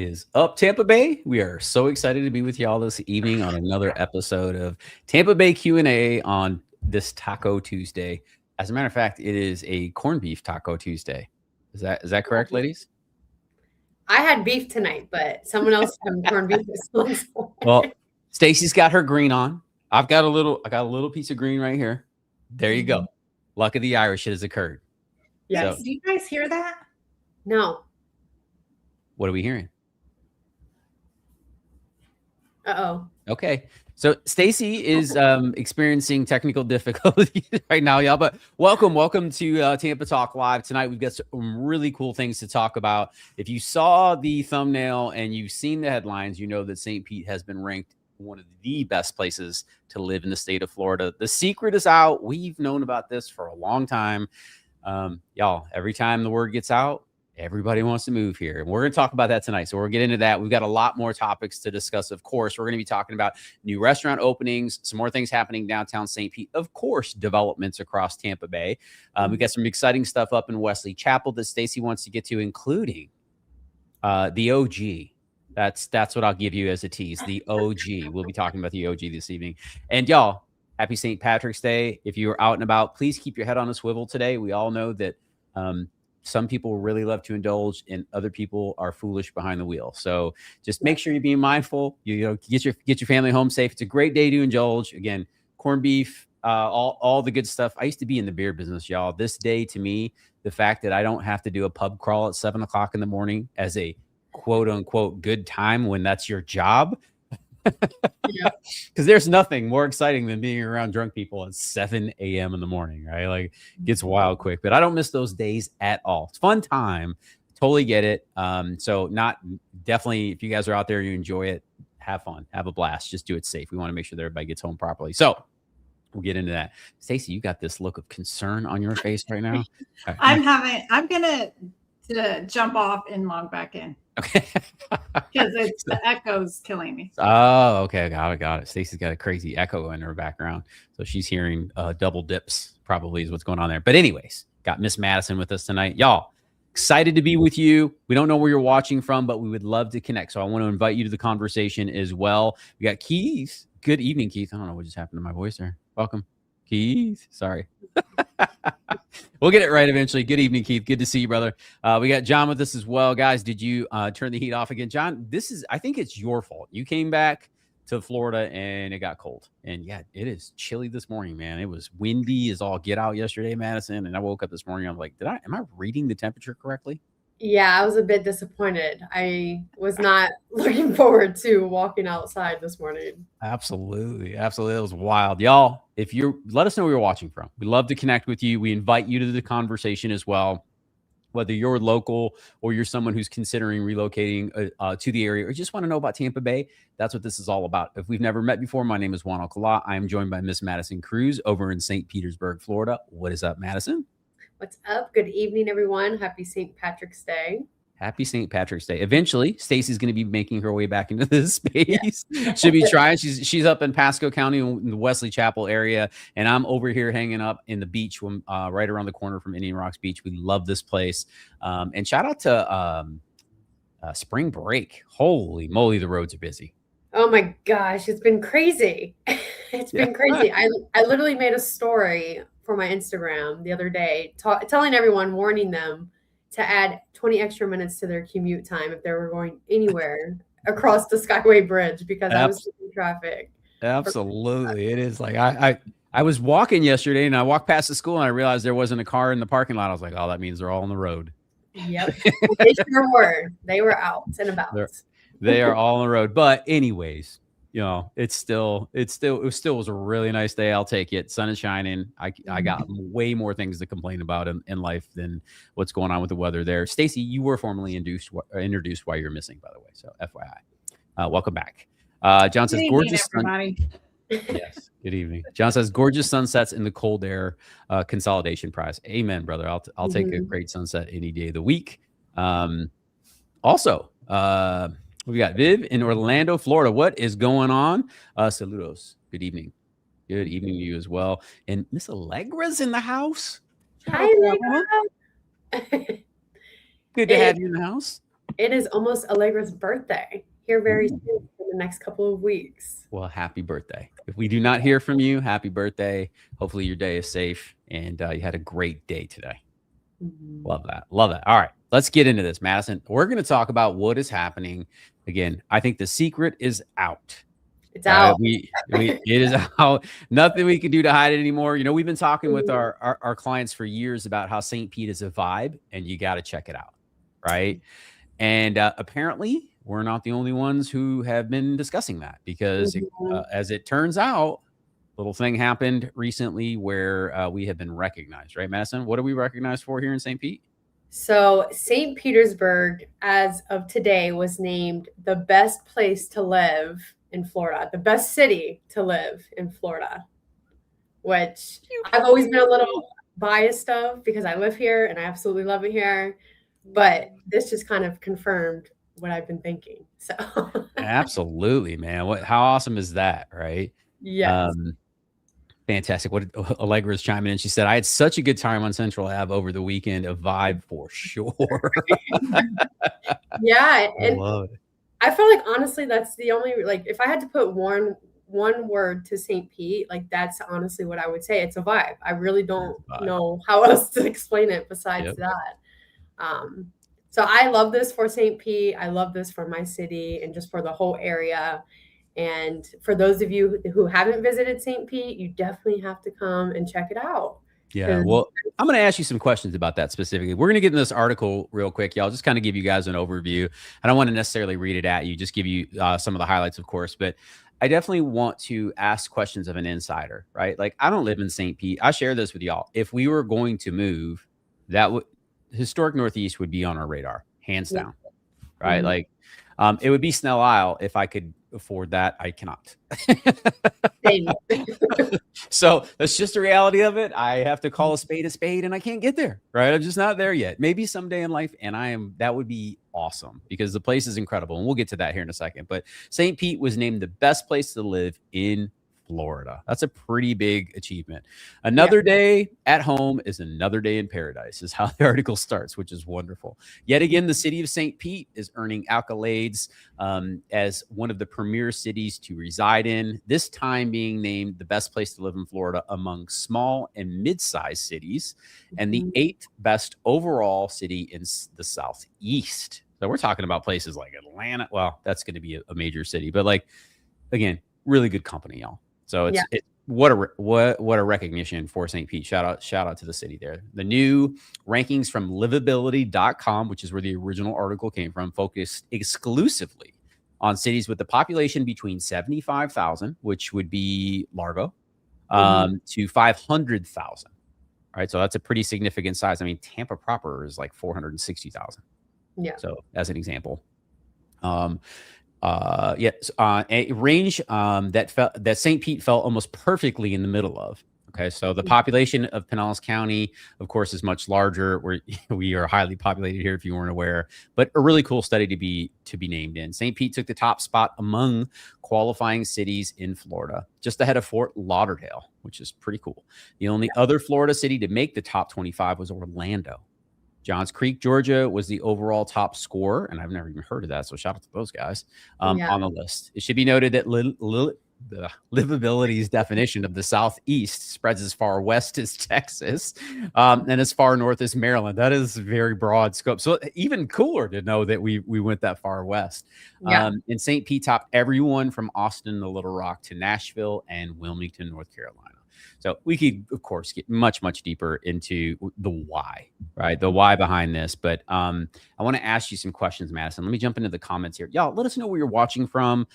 Is up, Tampa Bay? We are so excited to be with y'all this evening on another episode of Tampa Bay Q&A on this Taco Tuesday. As a matter of fact, it is a corned beef Taco Tuesday. Is that correct, ladies? I had beef tonight, but someone else had corned beef this one. Well, Stacy's got her green on. I got a little piece of green right here. There you go. Luck of the Irish, it has occurred. Yes. So, do you guys hear that? No. what are we hearing? Uh-oh. Okay. So Stacy is experiencing technical difficulties right now, y'all. But welcome to Tampa Talk Live tonight. We've got some really cool things to talk about. If you saw the thumbnail and you've seen the headlines, you know that St. Pete has been ranked one of the best places to live in the state of Florida. The secret is out. We've known about this for a long time. Y'all, every time the word gets out, everybody wants to move here. And we're going to talk about that tonight. So we'll get into that. We've got a lot more topics to discuss. Of course, we're going to be talking about new restaurant openings, some more things happening downtown St. Pete. Of course, developments across Tampa Bay. We've got some exciting stuff up in Wesley Chapel that Stacy wants to get to, including the OG. That's what I'll give you as a tease. The OG. We'll be talking about the OG this evening. And y'all, happy St. Patrick's Day. If you're out and about, please keep your head on a swivel today. We all know that some people really love to indulge and other people are foolish behind the wheel. So just make sure you're being mindful. You know, get your family home safe. It's a great day to indulge. Again, corned beef, all the good stuff. I used to be in the beer business, y'all. This day, to me, the fact that I don't have to do a pub crawl at 7 o'clock in the morning as a quote unquote good time when that's your job. Because there's nothing more exciting than being around drunk people at 7 a.m. in the morning, right? Like, it gets wild quick, but I don't miss those days at all. It's fun time. Totally get it. So definitely, if you guys are out there, you enjoy it, have fun, have a blast, just do it safe. We want to make sure that everybody gets home properly. So we'll get into that. Stacey, you got this look of concern on your face right now. I'm going to jump off and log back in. Okay. Because the echo's killing me. Oh, okay. Got it. Stacey's got a crazy echo in her background. So she's hearing double dips, probably is what's going on there. But anyways, got Miss Madison with us tonight. Y'all, excited to be with you. We don't know where you're watching from, but we would love to connect. So I want to invite you to the conversation as well. We got Keith. Good evening, Keith. I don't know what just happened to my voice there. Welcome, Keith. Sorry. We'll get it right eventually. Good evening, Keith. Good to see you, brother. We got John with us as well. Guys, did you turn the heat off again? John, I think it's your fault. You came back to Florida and it got cold. And yeah, it is chilly this morning, man. It was windy as all get out yesterday, Madison. And I woke up this morning. I'm like, am I reading the temperature correctly? Yeah, I was a bit disappointed. I was not looking forward to walking outside this morning. Absolutely. It was wild. Y'all, let us know where you're watching from. We love to connect with you. We invite you to the conversation as well. Whether you're local or you're someone who's considering relocating to the area or just want to know about Tampa Bay, that's what this is all about. If we've never met before, my name is Juan Alcala. I am joined by Miss Madison Cruz over in St. Petersburg, Florida. What is up, Madison? What's up? Good evening, everyone. Happy St. Patrick's Day. Happy St. Patrick's Day. Eventually, Stacy's going to be making her way back into this space. Yeah. She'll be trying. She's up in Pasco County in the Wesley Chapel area, and I'm over here hanging up in the beach right around the corner from Indian Rocks Beach. We love this place. And shout out to spring break. Holy moly, the roads are busy. Oh my gosh, it's been crazy. It's been crazy. I literally made a story for my Instagram the other day, telling everyone, warning them to add 20 extra minutes to their commute time if they were going anywhere across the Skyway Bridge because I was in traffic. Absolutely. It is like I was walking yesterday and I walked past the school and I realized there wasn't a car in the parking lot. I was like, oh, that means they're all on the road. Yep. They sure were. They were out and about. They are all on the road. But anyways, you know, it was a really nice day. I'll take it. Sun is shining. I got way more things to complain about in life than what's going on with the weather there. Stacy, you were formally introduced while you're missing, by the way. So FYI, welcome back. John says, gorgeous. Yes. Good evening. John says, gorgeous sunsets in the cold air consolidation prize. Amen, brother. I'll take a great sunset any day of the week. Also, we got Viv in Orlando, Florida. What is going on? Saludos. Good evening. Good evening to you as well. And Miss Allegra's in the house. Hi, Allegra. Good to have you in the house. it is almost Allegra's birthday here very soon in the next couple of weeks. Well, happy birthday. If we do not hear from you, happy birthday. Hopefully your day is safe and you had a great day today. Love that. Love that. All right, let's get into this, Madison. We're going to talk about what is happening. Again, I think the secret is out. It's out. It is out. Nothing we can do to hide it anymore. You know, we've been talking with our clients for years about how St. Pete is a vibe and you got to check it out. Right. And apparently we're not the only ones who have been discussing that because as it turns out, little thing happened recently where we have been recognized, right, Madison? What are we recognized for here in St. Pete? So St. Petersburg, as of today, was named the best place to live in Florida, the best city to live in Florida, which I've always been a little biased of because I live here and I absolutely love it here. But this just kind of confirmed what I've been thinking. So absolutely, man. How awesome is that, right? Yes. Fantastic. What Allegra's chiming in. She said, I had such a good time on Central Ave over the weekend. A vibe for sure. Yeah. I love it. I feel like honestly, that's the only, like, if I had to put one word to St. Pete, like that's honestly what I would say. It's a vibe. I really don't know how else to explain it besides that. So I love this for St. Pete. I love this for my city and just for the whole area. And for those of you who haven't visited St. Pete, you definitely have to come and check it out. Yeah, well, I'm going to ask you some questions about that specifically. We're going to get in this article real quick, y'all. Just kind of give you guys an overview. I don't want to necessarily read it at you, just give you some of the highlights, of course. But I definitely want to ask questions of an insider, right? Like, I don't live in St. Pete. I share this with y'all. If we were going to move, that would historic Northeast would be on our radar, hands down, right? Like, it would be Snell Isle if I could afford that. I cannot. So that's just the reality of it. I have to call a spade and I can't get there, right? I'm just not there yet. Maybe someday in life. And that would be awesome because the place is incredible. And we'll get to that here in a second. But St. Pete was named the best place to live in Florida. That's a pretty big achievement. Another day at home is another day in paradise is how the article starts, which is wonderful. Yet again, the city of St. Pete is earning accolades as one of the premier cities to reside in, this time being named the best place to live in Florida among small and mid-sized cities and the 8th best overall city in the Southeast. So we're talking about places like Atlanta. Well, that's going to be a major city, but like, again, really good company, y'all. So it's what a recognition for St. Pete. Shout out to the city there. The new rankings from livability.com, which is where the original article came from, focused exclusively on cities with the population between 75,000, which would be Largo, to 500,000. Right. So that's a pretty significant size. I mean, Tampa proper is like 460,000. Yeah. So as an example, a range that St. Pete fell almost perfectly in the middle of. Okay, so the population of Pinellas County, of course, is much larger. We are highly populated here, if you weren't aware. But a really cool study to be named in. St. Pete took the top spot among qualifying cities in Florida, just ahead of Fort Lauderdale, which is pretty cool. The only other Florida city to make the top 25 was Orlando. Johns Creek, Georgia was the overall top scorer, and I've never even heard of that, so shout out to those guys on the list. It should be noted that livability's definition of the Southeast spreads as far west as Texas and as far north as Maryland. That is very broad scope. So even cooler to know that we went that far west. And St. Pete topped everyone from Austin to Little Rock to Nashville and Wilmington, North Carolina. So we could, of course, get much, much deeper into the why, right? The why behind this. But I want to ask you some questions, Madison. Let me jump into the comments here. Y'all, let us know where you're watching from,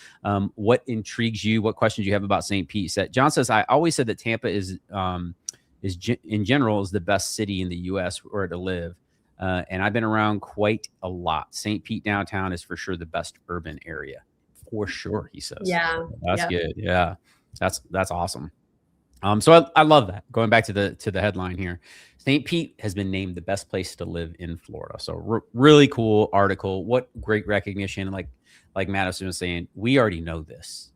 what intrigues you, what questions you have about St. Pete. John says, I always said that Tampa is in general is the best city in the U.S. where to live. And I've been around quite a lot. St. Pete downtown is for sure the best urban area. For sure, he says. Yeah. That's good. Yeah. That's awesome. So I love that. Going back to the headline here, St. Pete has been named the best place to live in Florida. So really cool article. What great recognition. Like Madison was saying, we already know this.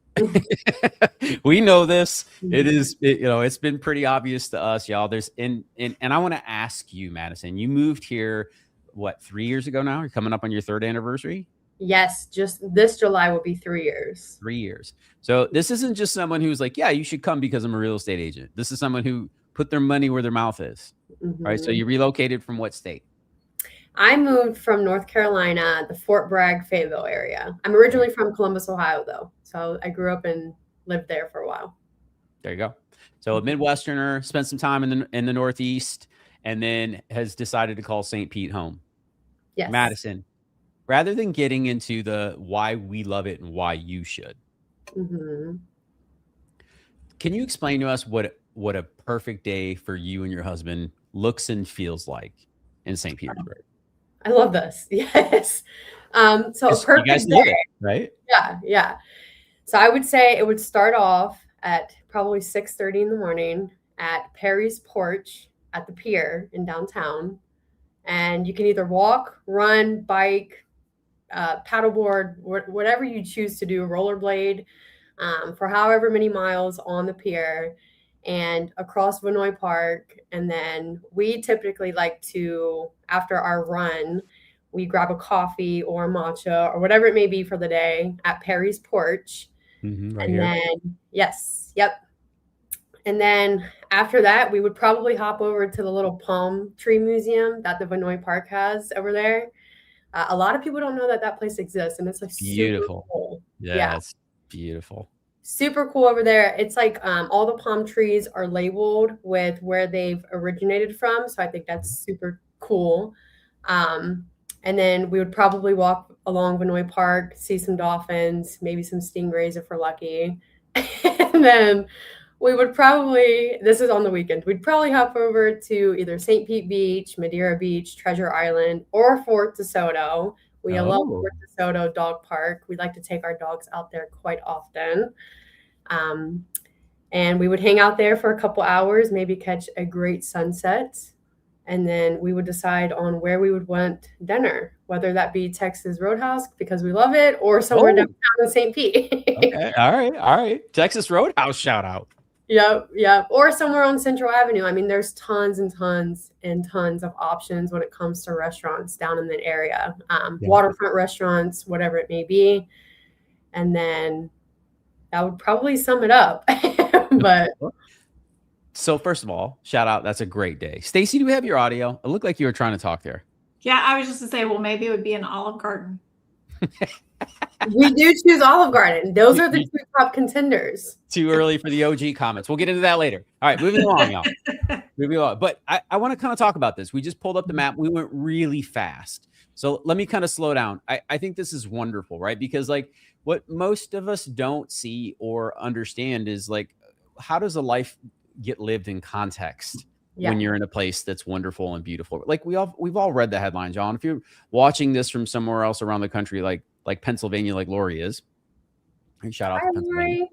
We know this. It's been pretty obvious to us, y'all. And I want to ask you, Madison, you moved here what, 3 years ago now? You're coming up on your 3rd anniversary. Yes, just this July will be 3 years. 3 years. So this isn't just someone who's like, yeah, you should come because I'm a real estate agent. This is someone who put their money where their mouth is, right? So you relocated from what state? I moved from North Carolina, the Fort Bragg, Fayetteville area. I'm originally from Columbus, Ohio, though. So I grew up and lived there for a while. There you go. So a Midwesterner, spent some time in the Northeast, and then has decided to call St. Pete home. Yes. Madison, rather than getting into the why we love it and why you should, can you explain to us what a perfect day for you and your husband looks and feels like in St. Petersburg? I love this. Yes. So a perfect you guys day, live it, right? Yeah. So I would say it would start off at probably 6:30 in the morning at Perry's porch at the pier in downtown. And you can either walk, run, bike, paddleboard, whatever you choose to do, rollerblade, for however many miles on the pier and across Vinoy Park. And then we typically like to, after our run, we grab a coffee or a matcha or whatever it may be for the day at Perry's porch. Right and here. then, yep. And then after that, we would probably hop over to the little palm tree museum that the Vinoy Park has over there. A lot of people don't know that place exists, and it's like beautiful. Super cool. Yeah, it's beautiful. Super cool over there. It's like all the palm trees are labeled with where they've originated from. So I think that's super cool. And then we would probably walk along Vinoy Park, see some dolphins, maybe some stingrays if we're lucky. And then we would probably, this is on the weekend, we'd probably hop over to either St. Pete Beach, Madeira Beach, Treasure Island, or Fort DeSoto. We love Fort DeSoto Dog Park. We like to take our dogs out there quite often. And we would hang out there for a couple hours, maybe catch a great sunset. And then we would decide on where we would want dinner, whether that be Texas Roadhouse because we love it, or somewhere downtown in St. Pete. Okay. All right. Texas Roadhouse shout out. Yep. Or somewhere on Central Avenue. I mean, there's tons and tons and tons of options when it comes to restaurants down in that area. Waterfront restaurants, whatever it may be. And then that would probably sum it up. But so first of all, shout out. That's a great day. Stacy, do we have your audio? It looked like you were trying to talk there. Yeah, I was just to say, well, maybe it would be an Olive Garden. We do choose Olive Garden. Those are the two top contenders. Too early for the OG comments. We'll get into that later. All right, moving along, y'all. Moving on. But I want to kind of talk about this. We just pulled up the map. We went really fast. So let me kind of slow down. I think this is wonderful, right? Because like what most of us don't see or understand is like, how does a life get lived in context when you're in a place that's wonderful and beautiful? Like we've all read the headlines, John. If you're watching this from somewhere else around the country, like Pennsylvania, like Lori is, and shout out to Pennsylvania.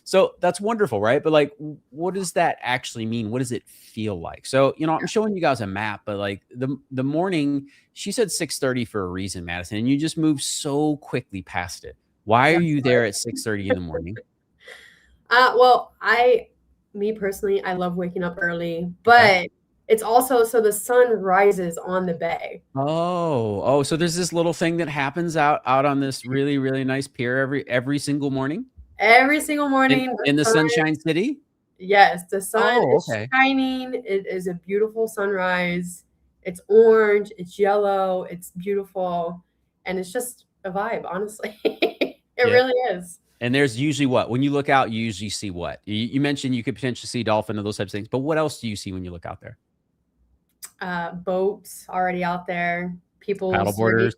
So that's wonderful, right? But like, what does that actually mean? What does it feel like? So, I'm showing you guys a map, but like the morning, she said 6:30 for a reason, Madison, and you just moved so quickly past it. Why are you there at 6:30 in the morning? Well, me personally, I love waking up early, but it's also so the sun rises on the bay. Oh, so there's this little thing that happens out on this really, really nice pier every single morning? Every single morning. In the Sunshine City? Yes, the sun is shining. It is a beautiful sunrise. It's orange, it's yellow, it's beautiful, and it's just a vibe, honestly. It really is. And there's usually what? When you look out, you usually see what? You mentioned you could potentially see dolphin and those types of things, but what else do you see when you look out there? Boats already out there. People paddle boarders.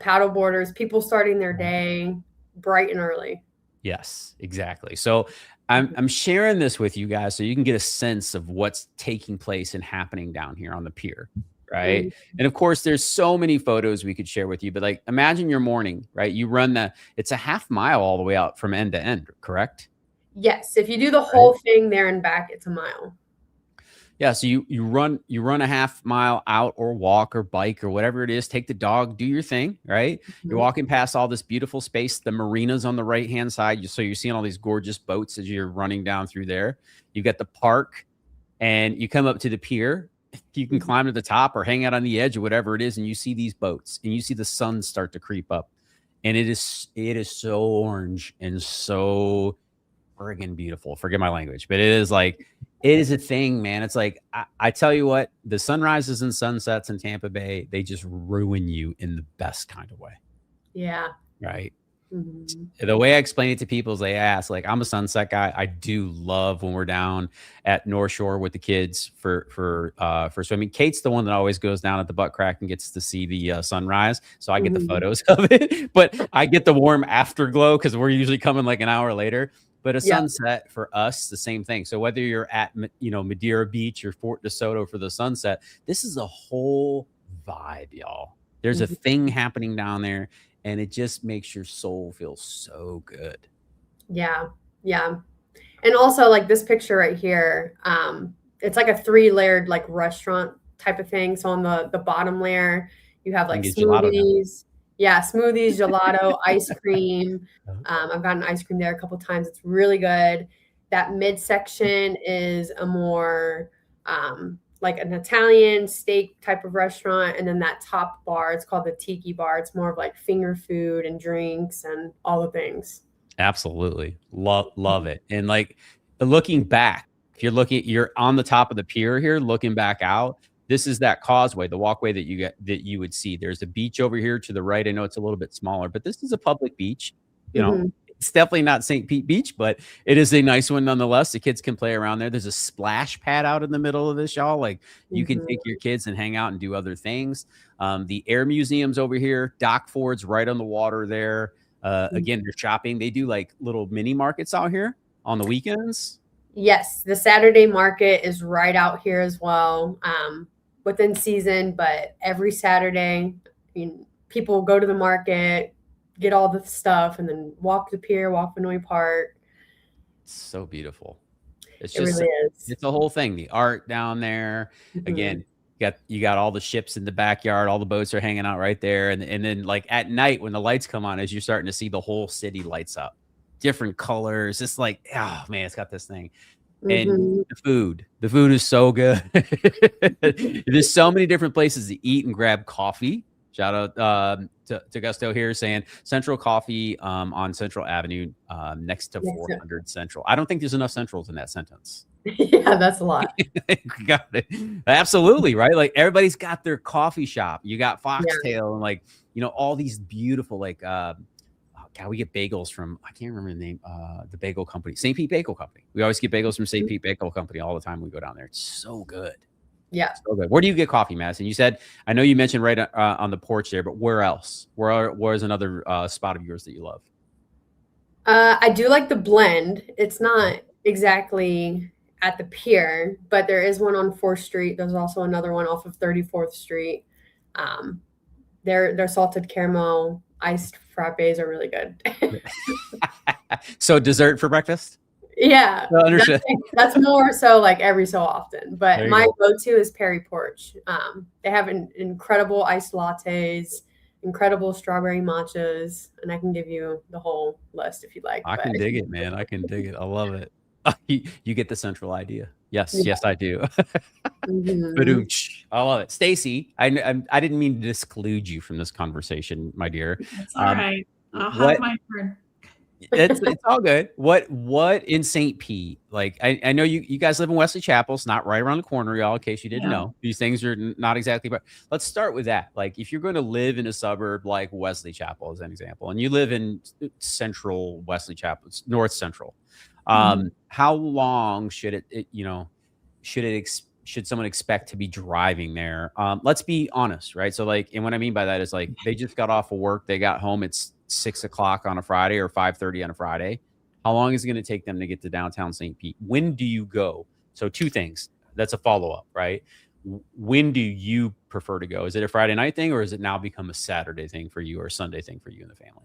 Paddle boarders. People starting their day bright and early. Yes, exactly. So I'm sharing this with you guys so you can get a sense of what's taking place and happening down here on the pier. Right. And of course, there's so many photos we could share with you, but like, imagine your morning, right? You run it's a half mile all the way out from end to end, correct? Yes. If you do the whole thing there and back, it's a mile. Yeah. So you run a half mile out or walk or bike or whatever it is, take the dog, do your thing, right? You're walking past all this beautiful space. The marina's on the right-hand side. So you're seeing all these gorgeous boats as you're running down through there. You've got the park and you come up to the pier. you can climb to the top or hang out on the edge or whatever it is, and you see these boats and you see the sun start to creep up, and it is so orange and so friggin' beautiful. Forget my language, but it is a thing, man. It's like I tell you what, the sunrises and sunsets in Tampa Bay, they just ruin you in the best kind of way. Yeah. Right. The way I explain it to people is they ask, like, I'm a sunset guy. I do love when we're down at North Shore with the kids for swimming. Kate's the one that always goes down at the butt crack and gets to see the sunrise. So I get the photos of it, but I get the warm afterglow because we're usually coming like an hour later. But a sunset for us, the same thing. So whether you're at, Madeira Beach or Fort DeSoto for the sunset, this is a whole vibe, y'all. There's a thing happening down there. And it just makes your soul feel so good. Yeah. Yeah. And also like this picture right here, it's like a 3-layered like restaurant type of thing. So on the bottom layer, you have like smoothies. Yeah, smoothies, gelato, ice cream. I've gotten ice cream there a couple times. It's really good. That midsection is a more like an Italian steak type of restaurant. And then that top bar, it's called the Tiki Bar. It's more of like finger food and drinks and all the things. Absolutely. Love it. And like looking back, if you're on the top of the pier here, looking back out, this is that causeway, the walkway that you would see. There's a beach over here to the right. I know it's a little bit smaller, but this is a public beach. You know, it's definitely not St. Pete Beach, but it is a nice one nonetheless. The kids can play around there. There's a splash pad out in the middle of this, y'all. Like you can take your kids and hang out and do other things. The Air Museum's over here. Dock Ford's right on the water there. Again, they're shopping. They do like little mini markets out here on the weekends. Yes, the Saturday market is right out here as well, within season, but every Saturday, people go to the market, get all the stuff, and then walk the pier, walk Vinoy Park. It's so beautiful. It's It's a whole thing. The art down there. Again, you got all the ships in the backyard, all the boats are hanging out right there. And then like at night when the lights come on, as you're starting to see the whole city lights up. Different colors. It's like, oh man, it's got this thing. And the food is so good. There's so many different places to eat and grab coffee. Shout out to Gusto here saying Central Coffee on Central Avenue next to 400 Central. I don't think there's enough Centrals in that sentence. Yeah, that's a lot. Got it. Absolutely, right? Like everybody's got their coffee shop. You got Foxtail and like, all these beautiful like God, we get bagels from, I can't remember the name, the bagel company, St. Pete Bagel Company. We always get bagels from St. Pete Bagel Company all the time we go down there. It's so good. Yeah. So good. Where do you get coffee, Madison? You said, I know you mentioned right on the porch there, but where else? Where's another spot of yours that you love? I do like the blend. It's not exactly at the pier, but there is one on 4th Street. There's also another one off of 34th Street. Their salted caramel iced frappes are really good. So dessert for breakfast? Yeah, that's more so like every so often. But my go-to is Perry Porch. They have incredible iced lattes, incredible strawberry matchas, and I can give you the whole list if you'd like. I can dig it, man. I can dig it. I love it. You get the central idea. Yes, I do. I love it. Stacy, I didn't mean to exclude you from this conversation, my dear. It's all right. I'll have my turn. It's all good. What in St. Pete? Like I know you guys live in Wesley Chapel. It's not right around the corner, y'all. In case you didn't know, these things are not exactly. But let's start with that. Like if you're going to live in a suburb like Wesley Chapel, as an example, and you live in central Wesley Chapel, it's north central. How long should should someone expect to be driving there? Let's be honest, right? So like, and what I mean by that is like they just got off of work, they got home, it's 6 o'clock on a Friday or 5:30 on a Friday. How long is it going to take them to get to downtown St. Pete? When do you go? So 2 things. That's a follow-up, right? When do you prefer to go? Is it a Friday night thing or has it now become a Saturday thing for you or a Sunday thing for you and the family?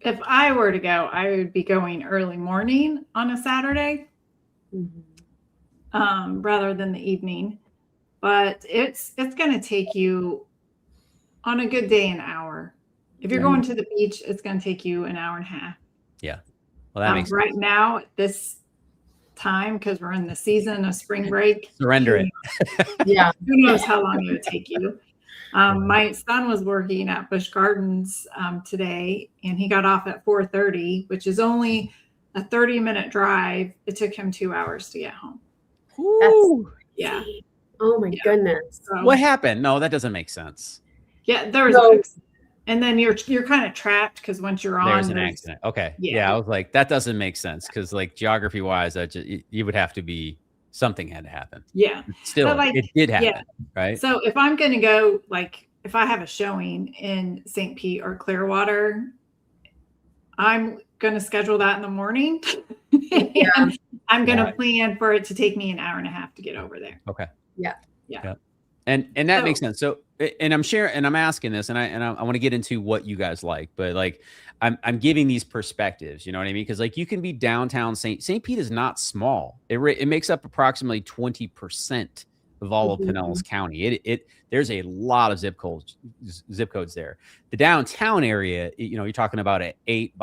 If I were to go, I would be going early morning on a Saturday rather than the evening. But it's going to take you on a good day an hour. If you're going to the beach, it's going to take you an hour and a half. Yeah. Well, that makes sense. Right now, time because we're in the season of spring break. Surrender it. Yeah. Who knows how long it would take you? My son was working at Busch Gardens today, and he got off at 4:30, which is only a 30-minute drive. It took him 2 hours to get home. Ooh. Yeah. Oh my goodness. So, What happened? No, that doesn't make sense. yeah, there was No. an accident. And then you're kind of trapped because once you're on, There's an accident. Okay. Yeah. I was like, that doesn't make sense because like geography wise, that you would have to be, something had to happen. Yeah. Still, But, like, it did happen. yeah. Right. So if I'm going to go, like, if I have a showing in St. Pete or Clearwater, I'm going to schedule that in the morning. Yeah. And I'm going to plan for it to take me an hour and a half to get over there. Okay. Yeah. And that makes sense. So, and I'm sharing, and I'm asking this, and I want to get into what you guys like, but like, I'm giving these perspectives, you know what I mean? Because like you can be downtown St. Pete is not small. It makes up approximately 20% of all of Pinellas County. There's a lot of zip codes there. The downtown area, you know, you're talking about 8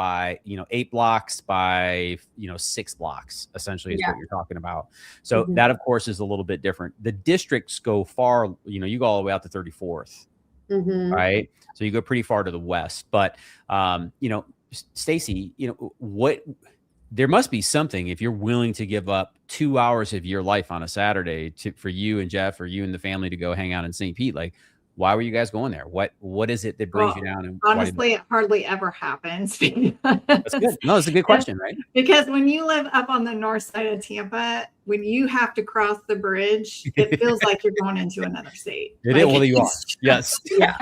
blocks by 6 blocks essentially is what you're talking about. So that of course is a little bit different. The districts go far, you go all the way out to 34th. Right. So you go pretty far to the west, but Stacy, there must be something if you're willing to give up 2 hours of your life on a Saturday for you and Jeff or you and the family to go hang out in St. Pete. Like, why were you guys going there? What is it that brings you down? And honestly, it hardly ever happens. That's good. No, it's a good question, right? Because when you live up on the north side of Tampa, when you have to cross the bridge, it feels like you're going into another state. It is. Well, you are. Yes. Yeah.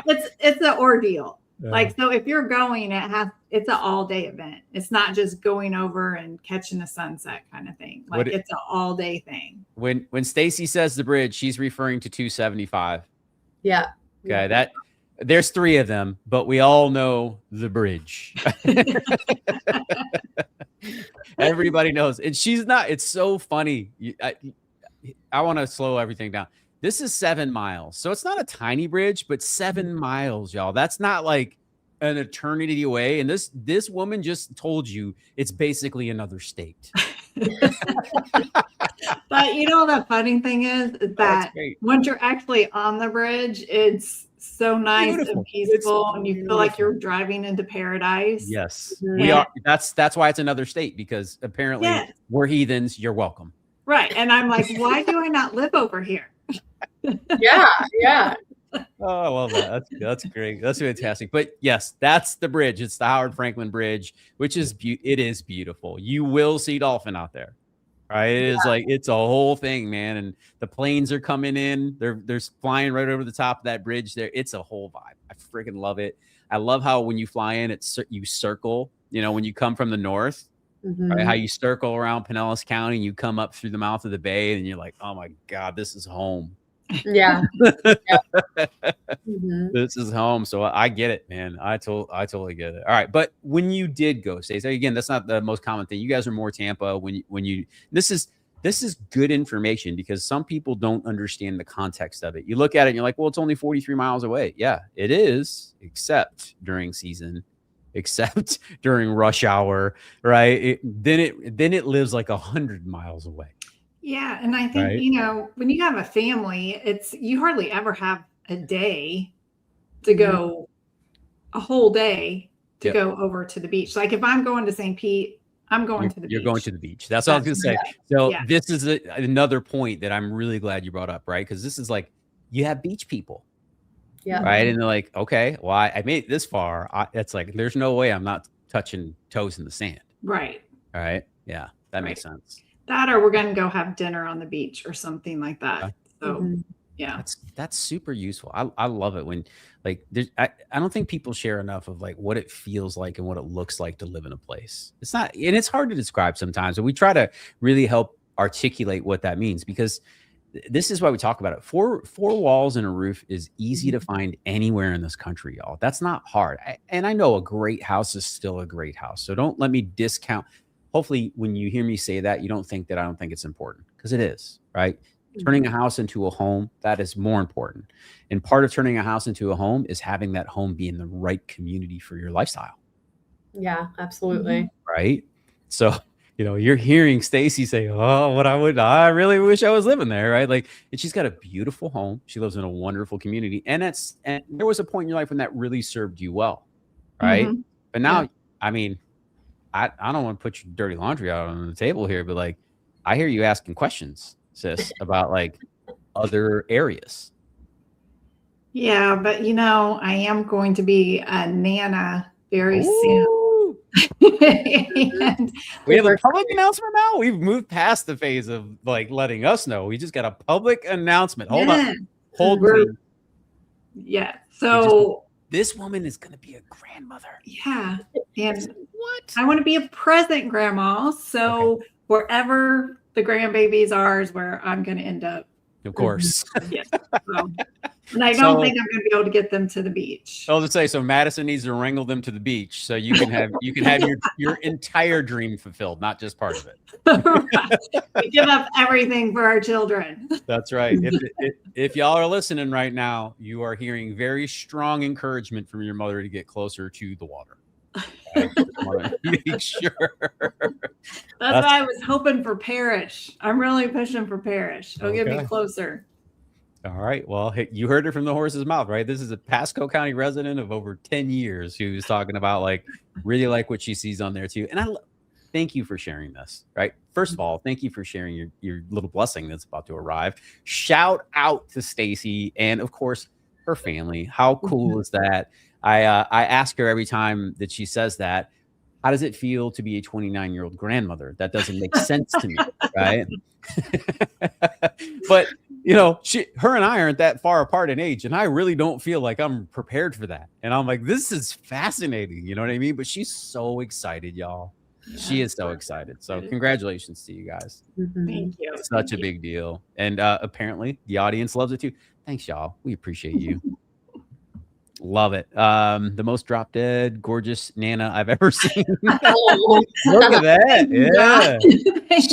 It's an ordeal. Like, so if you're going, it's an all day event. It's not just going over and catching the sunset kind of thing. Like it's an all day thing. When Stacy says the bridge, she's referring to 275. Yeah. Okay. There's 3 of them, but we all know the bridge. Everybody knows. And it's so funny. I want to slow everything down. This is 7 miles. So it's not a tiny bridge, but 7 miles, y'all. That's not like an eternity away. And this woman just told you it's basically another state. But the funny thing is that once you're actually on the bridge, it's so nice and peaceful, and you feel like you're driving into paradise. Yes, we are. That's why it's another state, because apparently we're heathens. You're welcome. Right. And I'm like, why do I not live over here? Yeah. Oh, I love that. That's great. That's fantastic. But yes, that's the bridge. It's the Howard Franklin Bridge, which is it is beautiful. You will see dolphin out there. Right? It is like, it's a whole thing, man. And the planes are coming in. They're flying right over the top of that bridge there. It's a whole vibe. I freaking love it. I love how when you fly in, you circle, when you come from the north, right? How you circle around Pinellas County and you come up through the mouth of the bay and you're like, oh my God, this is home. Yeah. This is home. So I get it, man. I totally get it. All right. But when you did go, Stacey, again, that's not the most common thing. You guys are more Tampa this is good information, because some people don't understand the context of it. You look at it and you're like, well, it's only 43 miles away. Yeah, it is, except during season, except during rush hour, right? Then it lives like 100 miles away. Yeah. And I think, when you have a family, you hardly ever have a day to go, a whole day to go over to the beach. Like if I'm going to St. Pete, I'm going to the beach. You're going to the beach. That's all I was going to say. So this is another point that I'm really glad you brought up, right? Because this is like, you have beach people. Yeah. Right. And they're like, okay, well, I made it this far. It's like, there's no way I'm not touching toes in the sand. Right. All right. Yeah. That makes sense. That, or we're going to go have dinner on the beach or something like that. So yeah, that's super useful. I love it when like I don't think people share enough of like what it feels like and what it looks like to live in a place. It's not, and it's hard to describe sometimes, but we try to really help articulate what that means, because this is why we talk about it. Four walls and a roof is easy to find anywhere in this country, y'all. That's not hard. And I know a great house is still a great house. So don't let me discount. Hopefully when you hear me say that, you don't think that I don't think it's important, because it is, right? Turning a house into a home, that is more important. And part of turning a house into a home is having that home be in the right community for your lifestyle. Yeah, absolutely. Right. So you're hearing Stacy say, "Oh, I really wish I was living there," right? Like, and she's got a beautiful home. She lives in a wonderful community, and there was a point in your life when that really served you well, right? Mm-hmm. But now, I mean, I don't want to put your dirty laundry out on the table here, but like, I hear you asking questions, sis, about like other areas. Yeah, but I am going to be a Nana very soon. And we have a public announcement now. We've moved past the phase of like letting us know. We just got a public announcement. Hold on. Yeah. So this woman is going to be a grandmother. Yeah. And what? I want to be a present grandma. So wherever the grandbabies are is where I'm going to end up. Of course. Yeah. And I don't think I'm going to be able to get them to the beach. I'll just say, so Madison needs to wrangle them to the beach so you can have your entire dream fulfilled, not just part of it. We give up everything for our children. That's right. If y'all are listening right now, you are hearing very strong encouragement from your mother to get closer to the water. Right? Make sure. That's why I was hoping for Parrish. I'm really pushing for Parrish. It'll get me closer. All right. Well, hey, you heard it from the horse's mouth, right? This is a Pasco County resident of over 10 years who's talking about like really like what she sees on there too. And I thank you for sharing this, right? First of all, thank you for sharing your little blessing that's about to arrive. Shout out to Stacy and of course her family. How cool is that? I ask her every time that she says that, how does it feel to be a 29-year-old grandmother? That doesn't make sense to me, right? But her and I aren't that far apart in age, and I really don't feel like I'm prepared for that. And I'm like, this is fascinating, you know what I mean? But she's so excited, y'all. Yeah, she is so excited. So congratulations to you guys. Thank you. Such a big deal. And apparently the audience loves it too. Thanks, y'all. We appreciate you. Love it. The most drop dead, gorgeous Nana I've ever seen. Look at that. Yeah.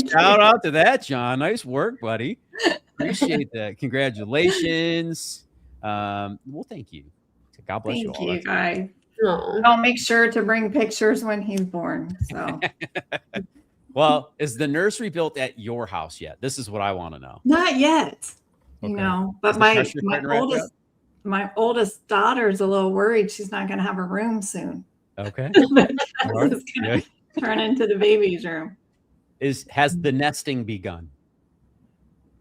Shout out to that, John. Nice work, buddy. Appreciate that. Congratulations. Well, thank you. God bless you all. Thank you, guys. I'll make sure to bring pictures when he's born. So. Well, is the nursery built at your house yet? This is what I want to know. Not yet. But my oldest daughter's a little worried she's not going to have a room soon. Okay. It's going to turn into the baby's room. Has the nesting begun?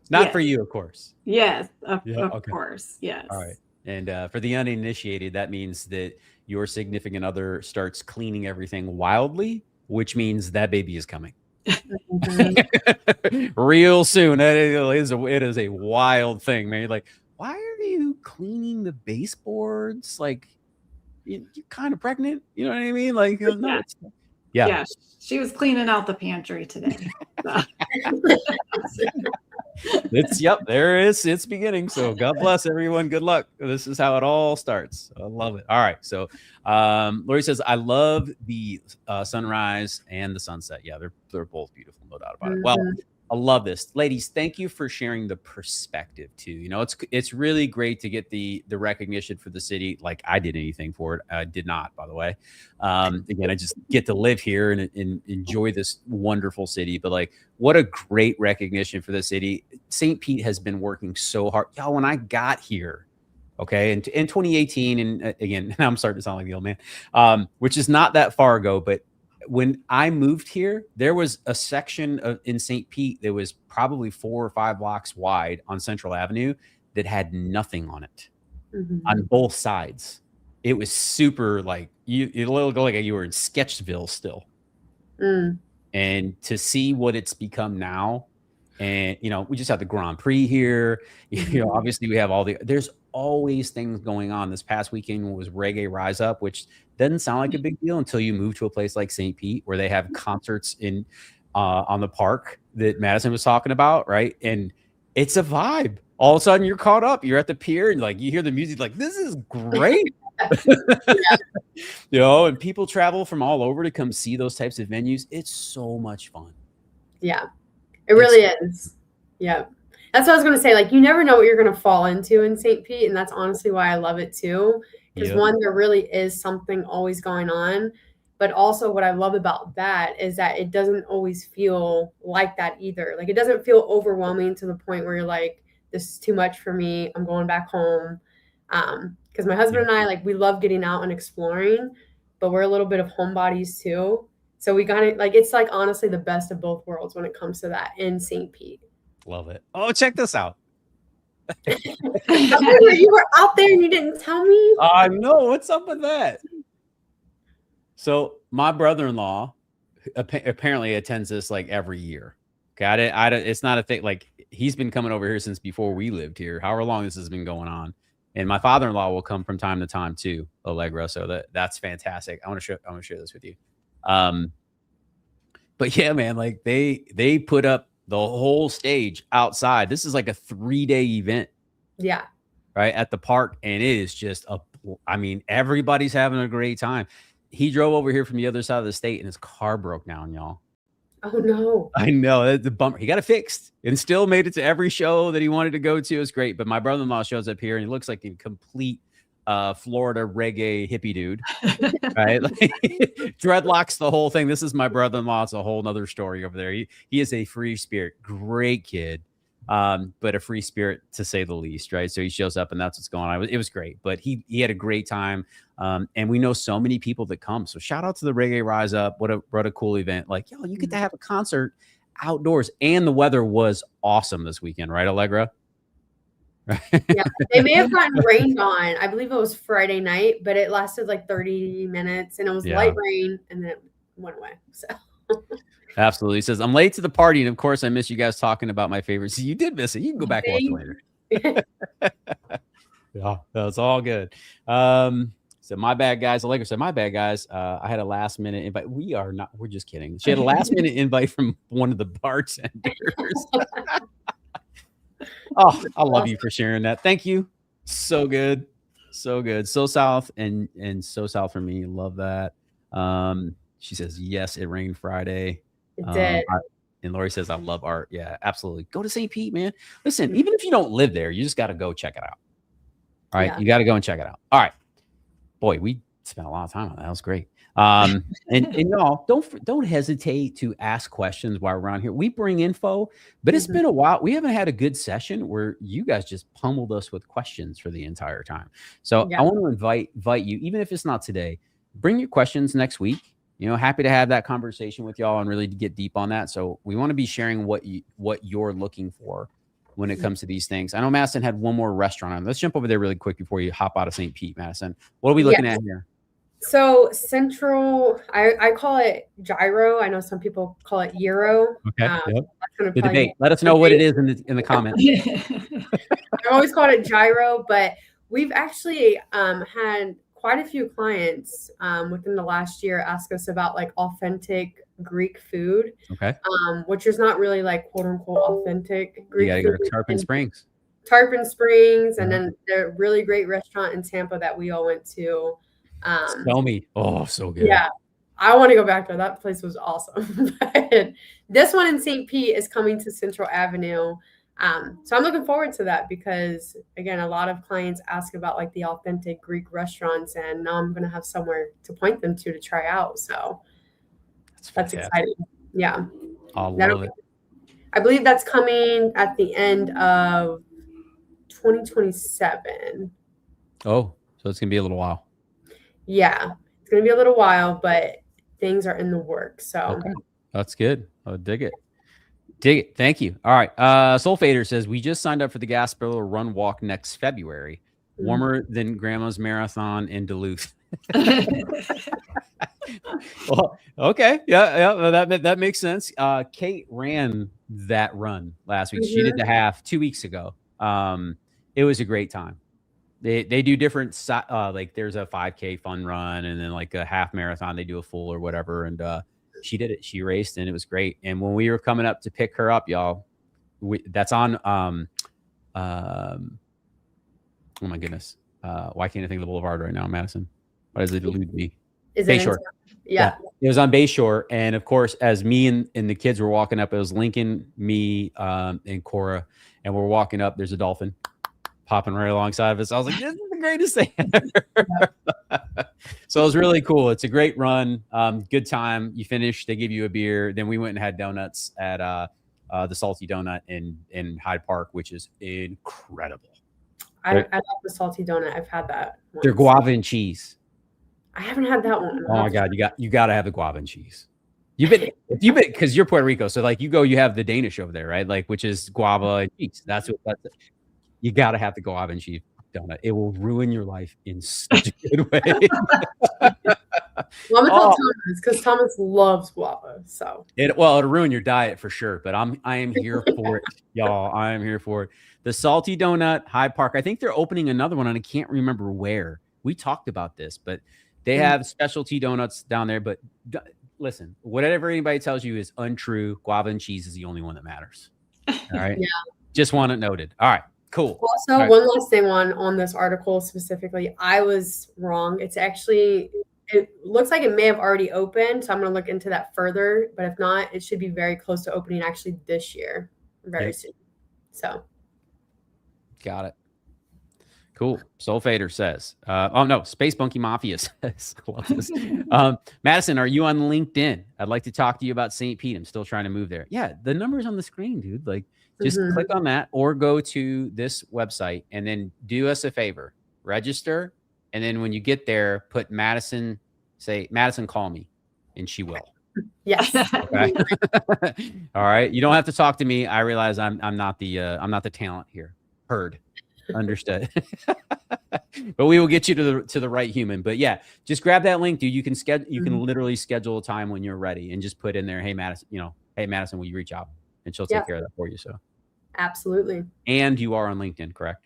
Not for you, of course. Yes, of course. Yes. All right. And for the uninitiated, that means that your significant other starts cleaning everything wildly, which means that baby is coming. Real soon. It is a wild thing, man. You're like, why are you cleaning the baseboards? Like, you're kind of pregnant. You know what I mean? Like, no, yeah. She was cleaning out the pantry today. There it is. It's beginning. So God bless everyone. Good luck. This is how it all starts. I love it. All right. So Lori says, I love the sunrise and the sunset. Yeah, they're both beautiful. No doubt about it. Well, I love this. Ladies, thank you for sharing the perspective too. It's really great to get the recognition for the city. Like I did anything for it. I did not, by the way. Again, I just get to live here and enjoy this wonderful city. But like, what a great recognition for the city. St. Pete has been working so hard. Y'all, when I got here, okay, in 2018, and again, I'm starting to sound like the old man, which is not that far ago, but when I moved here, there was a section in St. Pete that was probably 4 or 5 blocks wide on Central Avenue that had nothing on it on both sides. It was super like it looked like you were in Sketchville still. And to see what it's become now, and we just had the Grand Prix here. Obviously we have there's always things going on. This past weekend was Reggae Rise Up, which doesn't sound like a big deal until you move to a place like St. Pete where they have concerts on the park that Madison was talking about, right? And it's a vibe. All of a sudden you're caught up. You're at the pier and like you hear the music, like this is great. And people travel from all over to come see those types of venues. It's so much fun. Yeah, it really is. Yeah. That's what I was going to say. Like, you never know what you're going to fall into in St. Pete. And that's honestly why I love it too. Because one, there really is something always going on. But also what I love about that is that it doesn't always feel like that either. Like it doesn't feel overwhelming to the point where you're like, this is too much for me. I'm going back home. Because my husband and I, like, we love getting out and exploring, but we're a little bit of homebodies too. So we got it. Like, it's like honestly the best of both worlds when it comes to that in St. Pete. Love it. Oh, check this out. You were out there and you didn't tell me? I know. What's up with that? So my brother-in-law apparently attends this like every year. Okay, it's not a thing. Like he's been coming over here since before we lived here. However long this has been going on, and my father-in-law will come from time to time too, Allegra. So that's fantastic. I want to share this with you. But yeah, man, like they put up the whole stage outside. This is like a 3-day event. Yeah. Right at the park, and it is just everybody's having a great time. He drove over here from the other side of the state and his car broke down, y'all. Oh no. I know, that's a bummer. He got it fixed and still made it to every show that he wanted to go to. It was great. But my brother-in-law shows up here and he looks like a complete Florida reggae hippie dude. Right? Like, dreadlocks, the whole thing. This is my brother-in-law. It's a whole nother story over there. He is a free spirit, great kid. But a free spirit to say the least, right? So he shows up and that's what's going on. It was great, but he had a great time. And we know so many people that come. So shout out to the Reggae Rise Up. What a cool event. Like, yo, you get to have a concert outdoors, and the weather was awesome this weekend, right, Allegra? Yeah, they may have gotten rained on. I believe it was Friday night, but it lasted like 30 minutes and it was light rain and then it went away. So absolutely. He says, I'm late to the party, and of course I miss you guys talking about my favorites. You did miss it. You can go back and watch it later. Yeah, that's all good. So my bad, guys. Allegra said, my bad, guys. I had a last minute invite. We're just kidding. She had a last minute invite from one of the bartenders. Oh, I love you for sharing that. Thank you. So good. So good. So south and so south for me. Love that. She says, yes, it rained Friday. It did. And Lori says, I love art. Yeah, absolutely. Go to St. Pete, man. Listen, even if you don't live there, you just got to go check it out. All right. Yeah. You got to go and check it out. All right. Boy, we spent a lot of time on that. That was great. And y'all, don't hesitate to ask questions while we're around here. We bring info, but it's been a while. We haven't had a good session where you guys just pummeled us with questions for the entire time. So I want to invite you, even if it's not today, bring your questions next week. You know, happy to have that conversation with y'all and really to get deep on that. So we want to be sharing what you're looking for when it comes to these things. I know Madison had one more restaurant on. Let's jump over there really quick before you hop out of St. Pete, Madison. What are we looking at here? So Central, I call it Gyro. I know some people call it Gyro. Okay. The debate. Let us know what it is in the comments. I've always called it Gyro, but we've actually had quite a few clients within the last year ask us about like authentic Greek food. Okay. Which is not really like quote unquote authentic Greek food. You gotta go to Tarpon Springs. Tarpon Springs, and then the really great restaurant in Tampa that we all went to. Tell me. Oh, so good. Yeah. I want to go back there. That place was awesome. But this one in St. Pete is coming to Central Avenue. So I'm looking forward to that because, again, a lot of clients ask about like the authentic Greek restaurants, and now I'm going to have somewhere to point them to try out. So that's exciting. Yeah. I love it. I believe that's coming at the end of 2027. Oh, so it's going to be a little while. Yeah, it's going to be a little while, but things are in the works. So okay. That's good. I dig it. Thank you. All right. Soul Fader says, we just signed up for the Gasparilla Run Walk next February. Warmer than Grandma's Marathon in Duluth. Well, okay. Yeah. Well, that makes sense. Kate ran that run last week. She did the half 2 weeks ago. It was a great time. They do different, like there's a 5K fun run and then like a half marathon, they do a full or whatever. And she did it. She raced and it was great. And when we were coming up to pick her up, y'all, that's on, oh my goodness. Why can't I think of the boulevard right now, Madison? Why does it elude me? Bayshore. Yeah. It was on Bayshore. And of course, as me and the kids were walking up, it was Lincoln, me, and Cora. And we're walking up, there's a dolphin popping right alongside of us. I was like, this is the greatest thing ever. So it was really cool. It's a great run. Good time. You finish, they give you a beer. Then we went and had donuts at the Salty Donut in Hyde Park, which is incredible. I love the Salty Donut. I've had that once. They're guava and cheese. I haven't had that one. Oh my God, you got to have the guava and cheese. You've been because you're Puerto Rico, so like you have the Danish over there, right? Like which is guava and cheese. That's you got to have the guava and cheese donut. It will ruin your life in such a good way. Well, I'm gonna tell Thomas because Thomas loves guava. So it'll ruin your diet for sure. But I am here for it, y'all. I am here for it. The Salty Donut, Hyde Park. I think they're opening another one, and I can't remember where. We talked about this, but they have specialty donuts down there. But listen, whatever anybody tells you is untrue. Guava and cheese is the only one that matters. All right. Yeah. Just want it noted. All right. Cool. Also, one last thing on this article specifically, I was wrong. It looks like it may have already opened, so I'm going to look into that further. But if not, it should be very close to opening actually this year, very soon. So, got it. Cool. Soul Fader says, oh no, Space Bunky Mafia says, I love this. Madison, are you on LinkedIn? I'd like to talk to you about St. Pete. I'm still trying to move there. Yeah, the number's on the screen, dude. Like, just click on that or go to this website and then do us a favor, register. And then when you get there, put Madison, say, Madison, call me, and she will. Yes. Okay. All right. You don't have to talk to me. I realize I'm not the talent here. Heard. Understood. But we will get you to the right human. But yeah, just grab that link, dude. You can literally schedule a time when you're ready and just put in there, hey Madison, will you reach out? And she'll take care of that for you. So absolutely. And you are on LinkedIn, correct?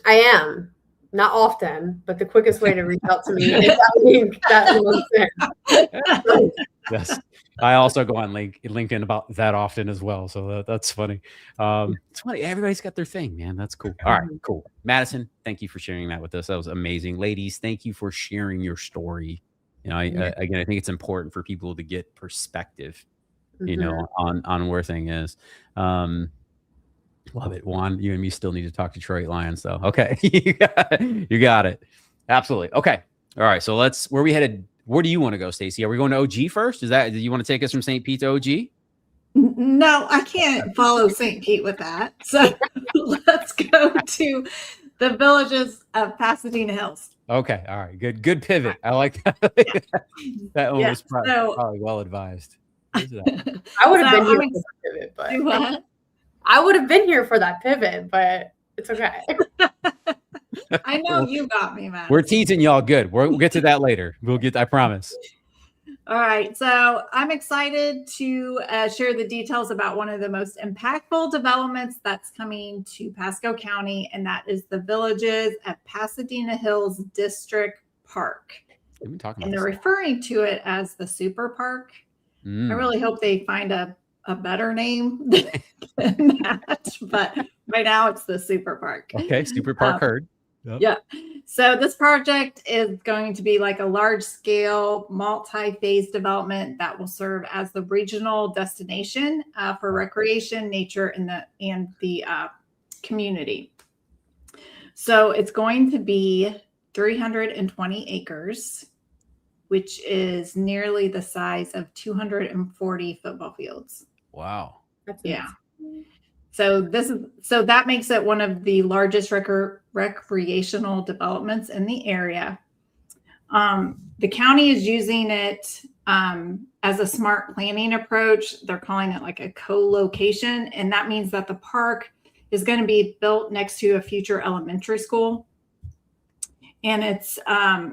I am. Not often, but the quickest way to reach out to me is that link that was there. Yes. I also go on LinkedIn about that often as well. So that's funny. It's funny. Everybody's got their thing, man. That's cool. All right, cool. Madison, thank you for sharing that with us. That was amazing. Ladies, thank you for sharing your story. Again, I think it's important for people to get perspective, on where thing is. Love it. Juan, you and me still need to talk Detroit Lions though. Okay. You got it. Absolutely. Okay. All right. So where we headed? Where do you want to go, Stacey? Are we going to OG first? Do you want to take us from St. Pete to OG? No, I can't follow St. Pete with that. So let's go to the villages of Pasadena Hills. Okay. All right. Good pivot. I like that. That one was probably well advised. I would have been here for that pivot, but I would have been here for that pivot, but it's okay. I know you got me, man. We're teasing y'all good. We'll get to that later. I promise. All right. So I'm excited to share the details about one of the most impactful developments that's coming to Pasco County, and that is the villages at Pasadena Hills District Park. And they're referring to it as the Super Park. I really hope they find a better name than that, but right now it's the Super Park. Okay, Super Park heard. Yep. Yeah. So this project is going to be like a large-scale, multi-phase development that will serve as the regional destination for recreation, nature, and the community. So it's going to be 320 acres, which is nearly the size of 240 football fields. Wow. That's amazing. So that makes it one of the largest recreational developments in the area. The county is using it as a smart planning approach. They're calling it like a co-location, and that means that the park is going to be built next to a future elementary school. And it's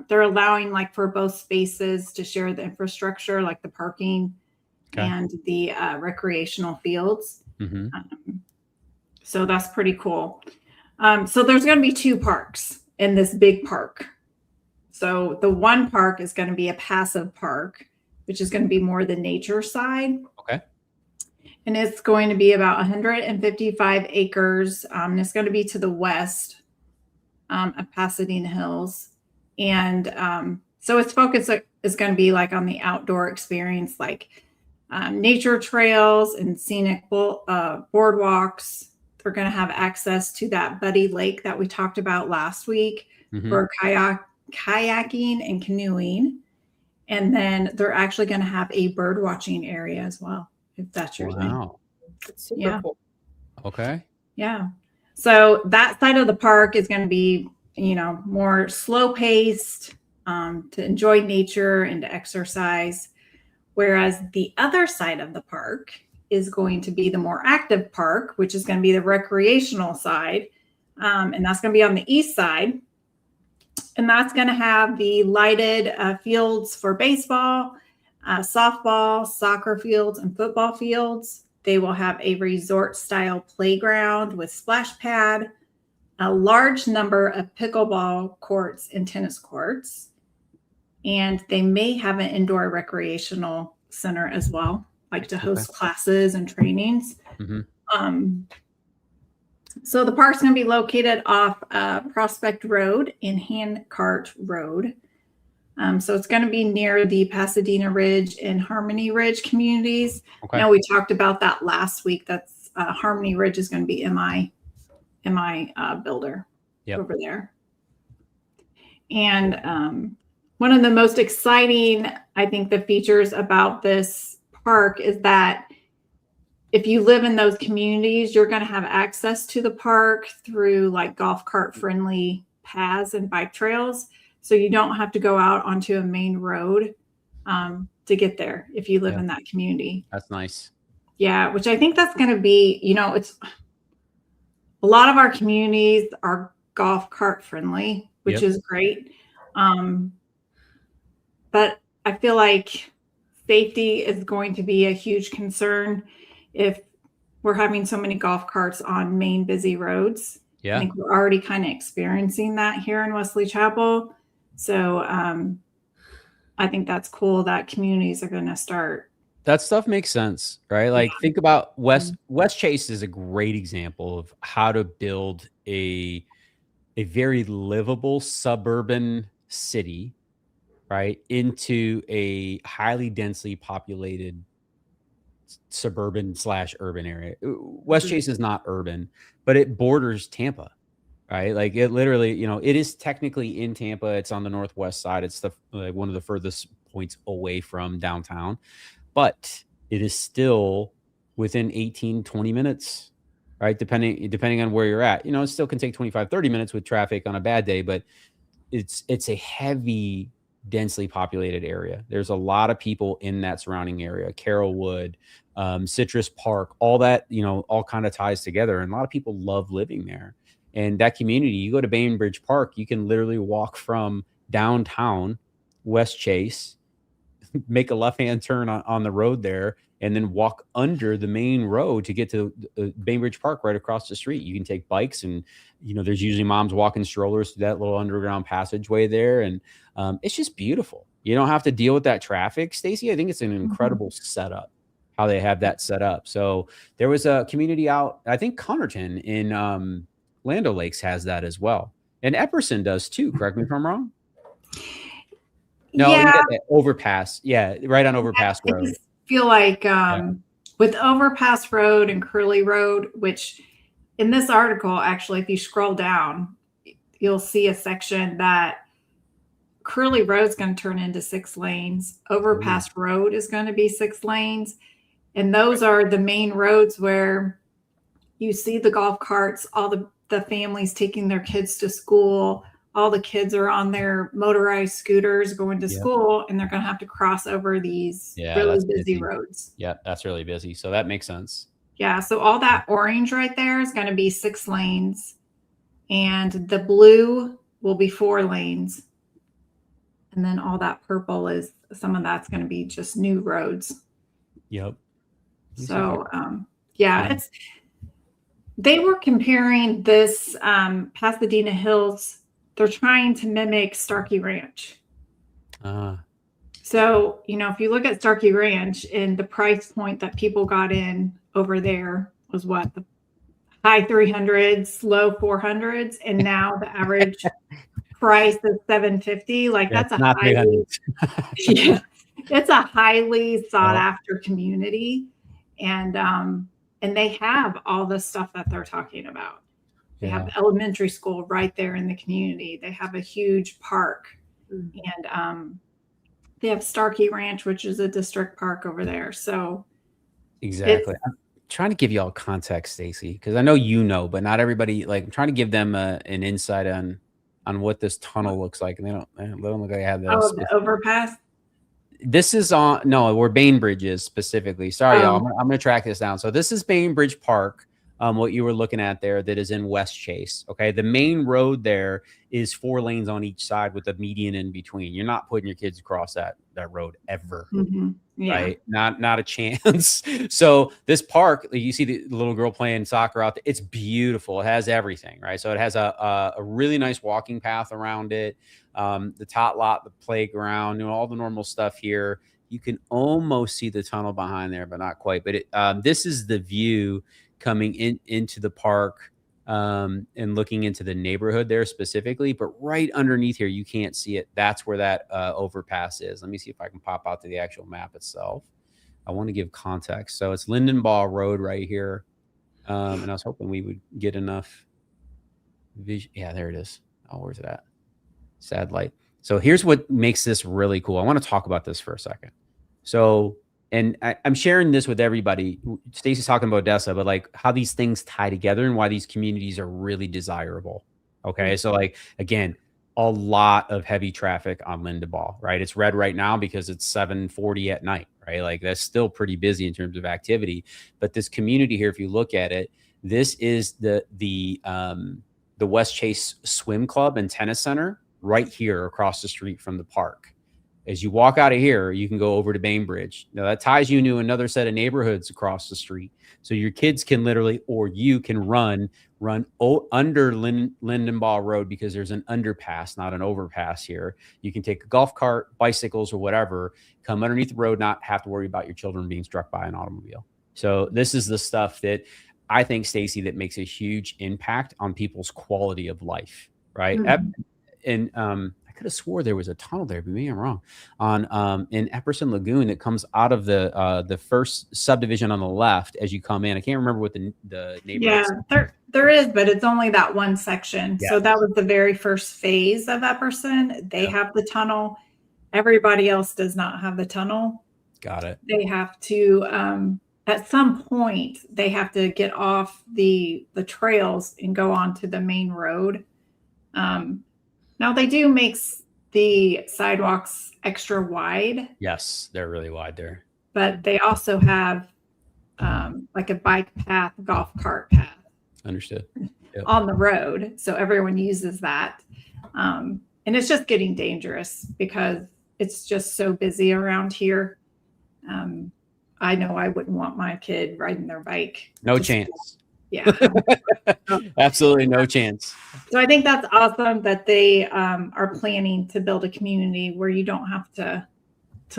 they're allowing like for both spaces to share the infrastructure, like the parking and the recreational fields. So that's pretty cool. So there's going to be two parks in this big park. So the one park is going to be a passive park, which is going to be more the nature side. Okay. And it's going to be about 155 acres. And it's going to be to the west of Pasadena Hills. And so its focus is going to be like on the outdoor experience, like nature trails and scenic boardwalks, they're going to have access to that Buddy Lake that we talked about last week for kayaking and canoeing. And then they're actually going to have a bird watching area as well, if that's your thing. That's super cool. Okay. Yeah. So that side of the park is going to be, you know, more slow paced, to enjoy nature and to exercise. Whereas the other side of the park is going to be the more active park, which is going to be the recreational side. And that's going to be on the east side. And that's going to have the lighted fields for baseball, softball, soccer fields, and football fields. They will have a resort-style playground with splash pad, a large number of pickleball courts and tennis courts. And they may have an indoor recreational center as well, like to host classes and trainings. So the park's going to be located off Prospect Road and Handcart Road. So it's going to be near the Pasadena Ridge and Harmony Ridge communities. Now, we talked about that last week. That's Harmony Ridge is going to be MI Builder over there. And one of the most exciting, I think, the features about this park is that if you live in those communities, you're going to have access to the park through like golf cart friendly paths and bike trails. So you don't have to go out onto a main road to get there if you live in that community. That's nice. Yeah, which I think that's going to be, you know, it's a lot of our communities are golf cart friendly, which is great. But I feel like safety is going to be a huge concern if we're having so many golf carts on main busy roads. I think we're already kind of experiencing that here in Wesley Chapel. So I think that's cool that communities are going to start. That stuff makes sense, right? Like think about West Chase is a great example of how to build a very livable suburban city, right, into a highly densely populated suburban / urban area. West Chase is not urban, but it borders Tampa, right? Like it literally, you know, it is technically in Tampa. It's on the northwest side. It's one of the furthest points away from downtown, but it is still within 18-20 minutes, right? Depending on where you're at. You know, it still can take 25-30 minutes with traffic on a bad day, but it's a heavy, densely populated area. There's a lot of people in that surrounding area. Carrollwood, Citrus Park, all that, you know, all kind of ties together. And a lot of people love living there. And that community, you go to Bainbridge Park, you can literally walk from downtown West Chase, make a left-hand turn on the road there, and then walk under the main road to get to Bainbridge Park right across the street. You can take bikes, and, you know, there's usually moms walking strollers through that little underground passageway there. And it's just beautiful. You don't have to deal with that traffic, Stacy. I think it's an incredible setup, how they have that set up. So there was a community out, I think Connerton in Land O'Lakes has that as well. And Epperson does too. Correct me if I'm wrong. No, you got that overpass. Yeah, right on Overpass Road. I feel like with Overpass Road and Curly Road, which in this article, actually, if you scroll down, you'll see a section that Curly Road is going to turn into 6 lanes. Overpass Road is going to be 6 lanes. And those are the main roads where you see the golf carts, all the families taking their kids to school. All the kids are on their motorized scooters going to school, and they're going to have to cross over these really busy roads. Yeah, that's really busy. So that makes sense. Yeah. So all that orange right there is going to be 6 lanes, and the blue will be 4 lanes. And then all that purple is, some of that's going to be just new roads. Yep. So, they were comparing this Pasadena Hills. They're trying to mimic Starkey Ranch. So, you know, if you look at Starkey Ranch and the price point that people got in over there was what, the high 300s, low 400s, and now the average price is $750. Like that's a highly, it's a highly sought after community. And and they have all the stuff that they're talking about. They Yeah. have the elementary school right there in the community. They have a huge park, and they have Starkey Ranch, which is a district park over there. So exactly. I'm trying to give you all context, Stacy, because I know you know, but not everybody. Like, I'm trying to give them an insight on what this tunnel looks like, and they don't look like I have those. Oh, the overpass. This is on where Bainbridge is specifically. Sorry, y'all. I'm going to track this down. So this is Bainbridge Park. What you were looking at there, that is in West Chase. Okay, the main road there is 4 lanes on each side with a median in between. You're not putting your kids across that road ever, right? Not a chance. So this park, you see the little girl playing soccer out there. It's beautiful. It has everything, right? So it has a really nice walking path around it. The tot lot, the playground, all the normal stuff here. You can almost see the tunnel behind there, but not quite. But this is the view coming into the park and looking into the neighborhood there specifically. But right underneath here, you can't see it. That's where that overpass is. Let me see if I can pop out to the actual map itself. I want to give context. So it's Lindenbaugh Road right here. And I was hoping we would get enough vision. Yeah, there it is. Oh, where's it at? Sad light. So here's what makes this really cool. I want to talk about this for a second. So, and I'm sharing this with everybody. Stacy's talking about Odessa, but like how these things tie together and why these communities are really desirable. Okay. So like, again, a lot of heavy traffic on Lindenbaugh, right? It's red right now because it's 7:40 at night, right? Like that's still pretty busy in terms of activity. But this community here, if you look at it, this is the West Chase Swim Club and Tennis Center right here across the street from the park. As you walk out of here, you can go over to Bainbridge. Now that ties you into another set of neighborhoods across the street. So your kids can literally, or you can run under Lindenbaugh Road because there's an underpass, not an overpass here. You can take a golf cart, bicycles, or whatever, come underneath the road, not have to worry about your children being struck by an automobile. So this is the stuff that I think, Stacy, that makes a huge impact on people's quality of life, right? And I could have swore there was a tunnel there, but maybe I'm wrong. On in Epperson Lagoon that comes out of the first subdivision on the left as you come in. I can't remember what the neighborhood. Yeah, there is, but it's only that one section. Yeah. So that was the very first phase of Epperson. They have the tunnel. Everybody else does not have the tunnel. Got it. They have to at some point they have to get off the trails and go onto the main road. Now they do make the sidewalks extra wide. Yes, they're really wide there. But they also have like a bike path, golf cart path. Understood. Yep. On the road. So everyone uses that. And it's just getting dangerous because it's just so busy around here. I know I wouldn't want my kid riding their bike. No chance. Yeah. Absolutely no chance. So I think that's awesome that they are planning to build a community where you don't have to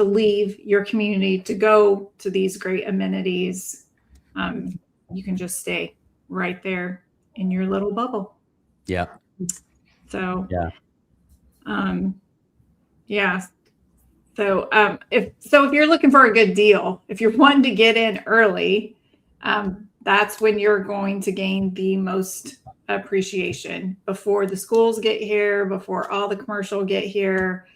leave your community to go to these great amenities. You can just stay right there in your little bubble. Yeah. So yeah. Yeah. So if you're looking for a good deal, if you're wanting to get in early, that's when you're going to gain the most appreciation before the schools get here, before all the commercial get here.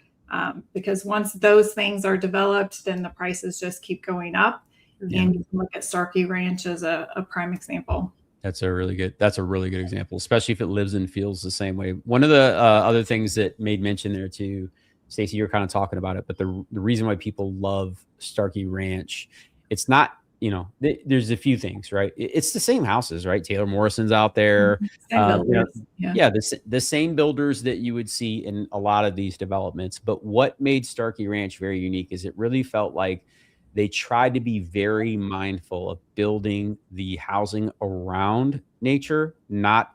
Because once those things are developed, then the prices just keep going up. Yeah. And you can look at Starkey Ranch as a prime example. That's a really good example, especially if it lives and feels the same way. One of the other things that made mention there too, Stacey, you're kind of talking about it, but the reason why people love Starkey Ranch, it's not, there's a few things, right? It's the same houses, right? Taylor Morrison's out there. The same builders that you would see in a lot of these developments. But what made Starkey Ranch very unique is it really felt like they tried to be very mindful of building the housing around nature, not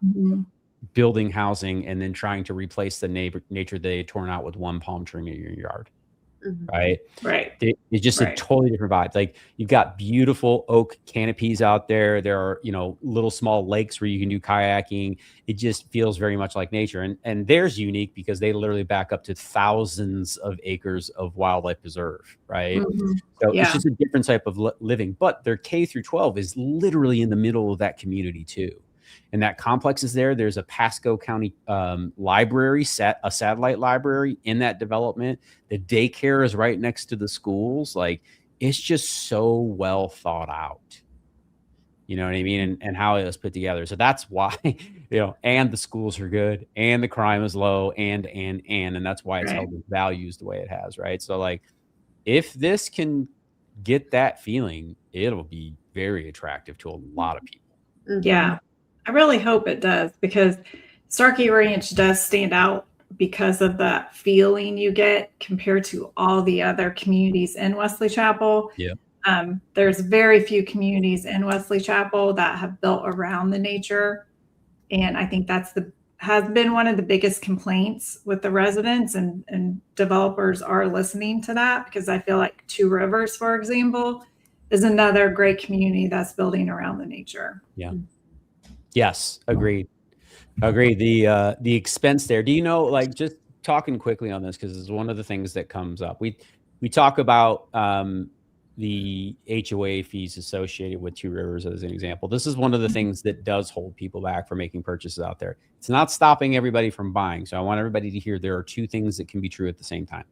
building housing and then trying to replace the nature they had torn out with one palm tree in your yard. right? Right. It's just a totally different vibe. Like you've got beautiful oak canopies out there. There are, little small lakes where you can do kayaking. It just feels very much like nature. And theirs unique because they literally back up to thousands of acres of wildlife preserve, right? So it's just a different type of living, but their K through 12 is literally in the middle of that community too. And that complex is there. There's a Pasco County library, a satellite library in that development. The daycare is right next to the schools. Like it's just so well thought out. You know what I mean? And how it was put together. So that's why, and the schools are good and the crime is low and that's why it's held with values the way it has. Right. So like, if this can get that feeling, it'll be very attractive to a lot of people. Yeah. I really hope it does, because Starkey Ranch does stand out because of that feeling you get compared to all the other communities in Wesley Chapel. Yeah. There's very few communities in Wesley Chapel that have built around the nature. And I think has been one of the biggest complaints with the residents, and developers are listening to that, because I feel like Two Rivers, for example, is another great community that's building around the nature. Yeah. Yes, agreed. The expense there. Do you know, like, just talking quickly on this, because it's one of the things that comes up. We talk about the HOA fees associated with Two Rivers as an example. This is one of the things that does hold people back from making purchases out there. It's not stopping everybody from buying. So I want everybody to hear there are two things that can be true at the same time.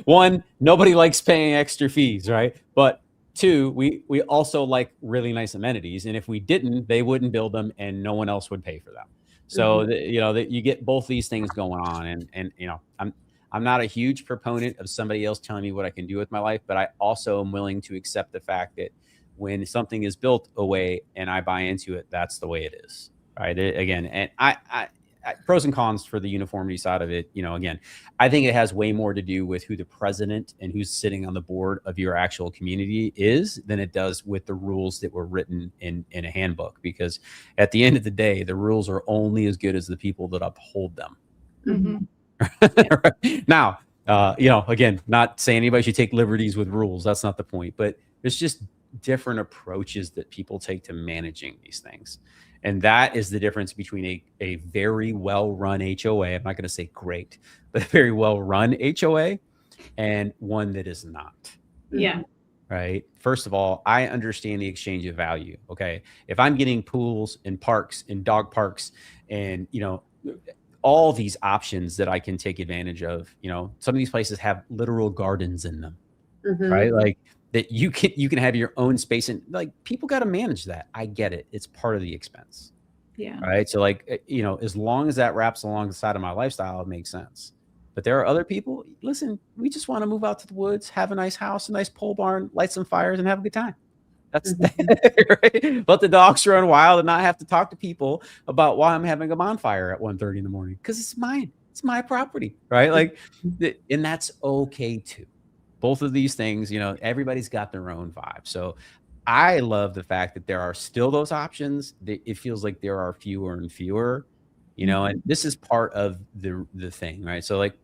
One, nobody likes paying extra fees, right? But two, we also like really nice amenities, and if we didn't, they wouldn't build them, and no one else would pay for them. So you get both these things going on, and I'm not a huge proponent of somebody else telling me what I can do with my life, but I also am willing to accept the fact that when something is built away and I buy into it, that's the way it is, right? And I pros and cons for the uniformity side of it. Again, I think it has way more to do with who the president and who's sitting on the board of your actual community is than it does with the rules that were written in a handbook. Because at the end of the day, the rules are only as good as the people that uphold them. Now, again, not saying anybody should take liberties with rules. That's not the point. But there's just different approaches that people take to managing these things. And that is the difference between a very well-run HOA. I'm not going to say great, but a very well-run HOA and one that is not. Yeah. Right. First of all, I understand the exchange of value. Okay. If I'm getting pools and parks and dog parks and, all these options that I can take advantage of, some of these places have literal gardens in them, right? Like that you can have your own space, and like people got to manage that. I get it. It's part of the expense. Yeah. Right. So like, as long as that wraps alongside of my lifestyle, it makes sense. But there are other people, listen, we just want to move out to the woods, have a nice house, a nice pole barn, light some fires, and have a good time. That's right. Let the dogs run wild and not have to talk to people about why I'm having a bonfire at 1:30 in the morning, because it's mine. It's my property, right? Like, and that's okay too. Both of these things, everybody's got their own vibe. So I love the fact that there are still those options. It feels like there are fewer and fewer, and this is part of the thing, right? So like,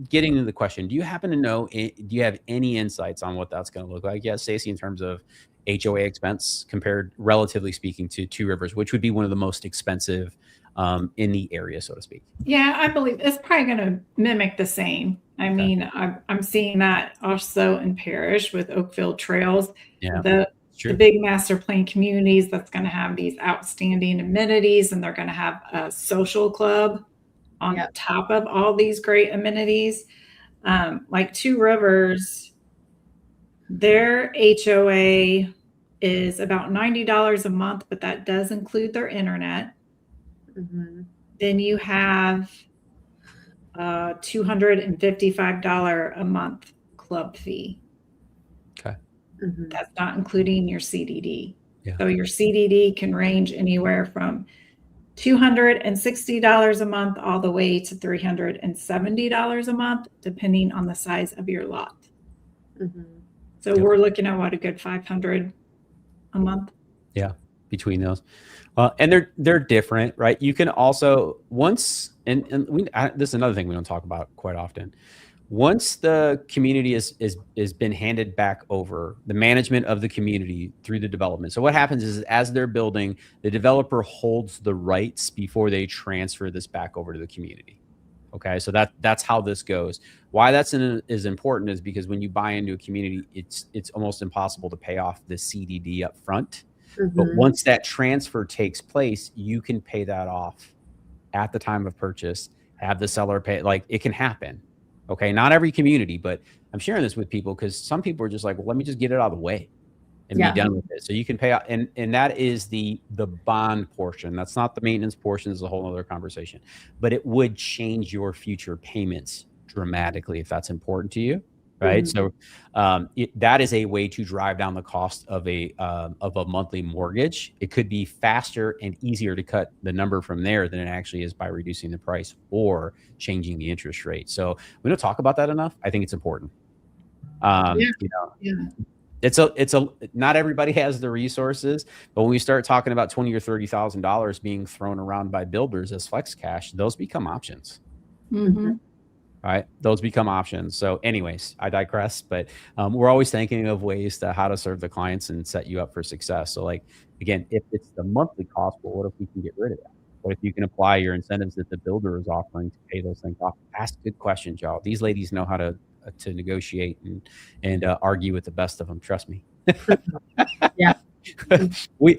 getting into the question, do you happen to know, do you have any insights on what that's going to look like? Yeah, Stacey, in terms of HOA expense compared, relatively speaking, to Two Rivers, which would be one of the most expensive in the area, so to speak. Yeah, I believe it's probably going to mimic the same. I mean, I'm seeing that also in Parrish with Oakfield Trails. Yeah, the big master plan communities that's going to have these outstanding amenities, and they're going to have a social club on top of all these great amenities. Like Two Rivers, their HOA is about $90 a month, but that does include their internet. Then you have a $255 a month club fee. Okay. That's not including your CDD. Yeah. So your CDD can range anywhere from $260 a month all the way to $370 a month, depending on the size of your lot. So we're looking at what, a good $500 a month. Yeah, between those, and they're different, right? You can also this is another thing we don't talk about quite often. Once the community is been handed back over, the management of the community through the development. So what happens is, as they're building, the developer holds the rights before they transfer this back over to the community. Okay, so that's how this goes. Why that's is important is because when you buy into a community, it's almost impossible to pay off the CDD up front. But once that transfer takes place, you can pay that off at the time of purchase, have the seller pay. Like, it can happen. Okay, not every community, but I'm sharing this with people because some people are just like, well, let me just get it out of the way and be done with it. So you can pay out, and that is the bond portion. That's not the maintenance portion. Is a whole other conversation, but it would change your future payments dramatically if that's important to you, right? So that is a way to drive down the cost of a monthly mortgage. It could be faster and easier to cut the number from there than it actually is by reducing the price or changing the interest rate. So we don't talk about that enough. I think it's important. It's not everybody has the resources, but when we start talking about $20,000 or $30,000 being thrown around by builders as flex cash, those become options. Right? Those become options. So anyways, I digress, but we're always thinking of ways to how to serve the clients and set you up for success. So, like, again, if it's the monthly cost, well, what if we can get rid of that? What if you can apply your incentives that the builder is offering to pay those things off? Ask good questions, y'all. These ladies know how to negotiate and argue with the best of them. Trust me.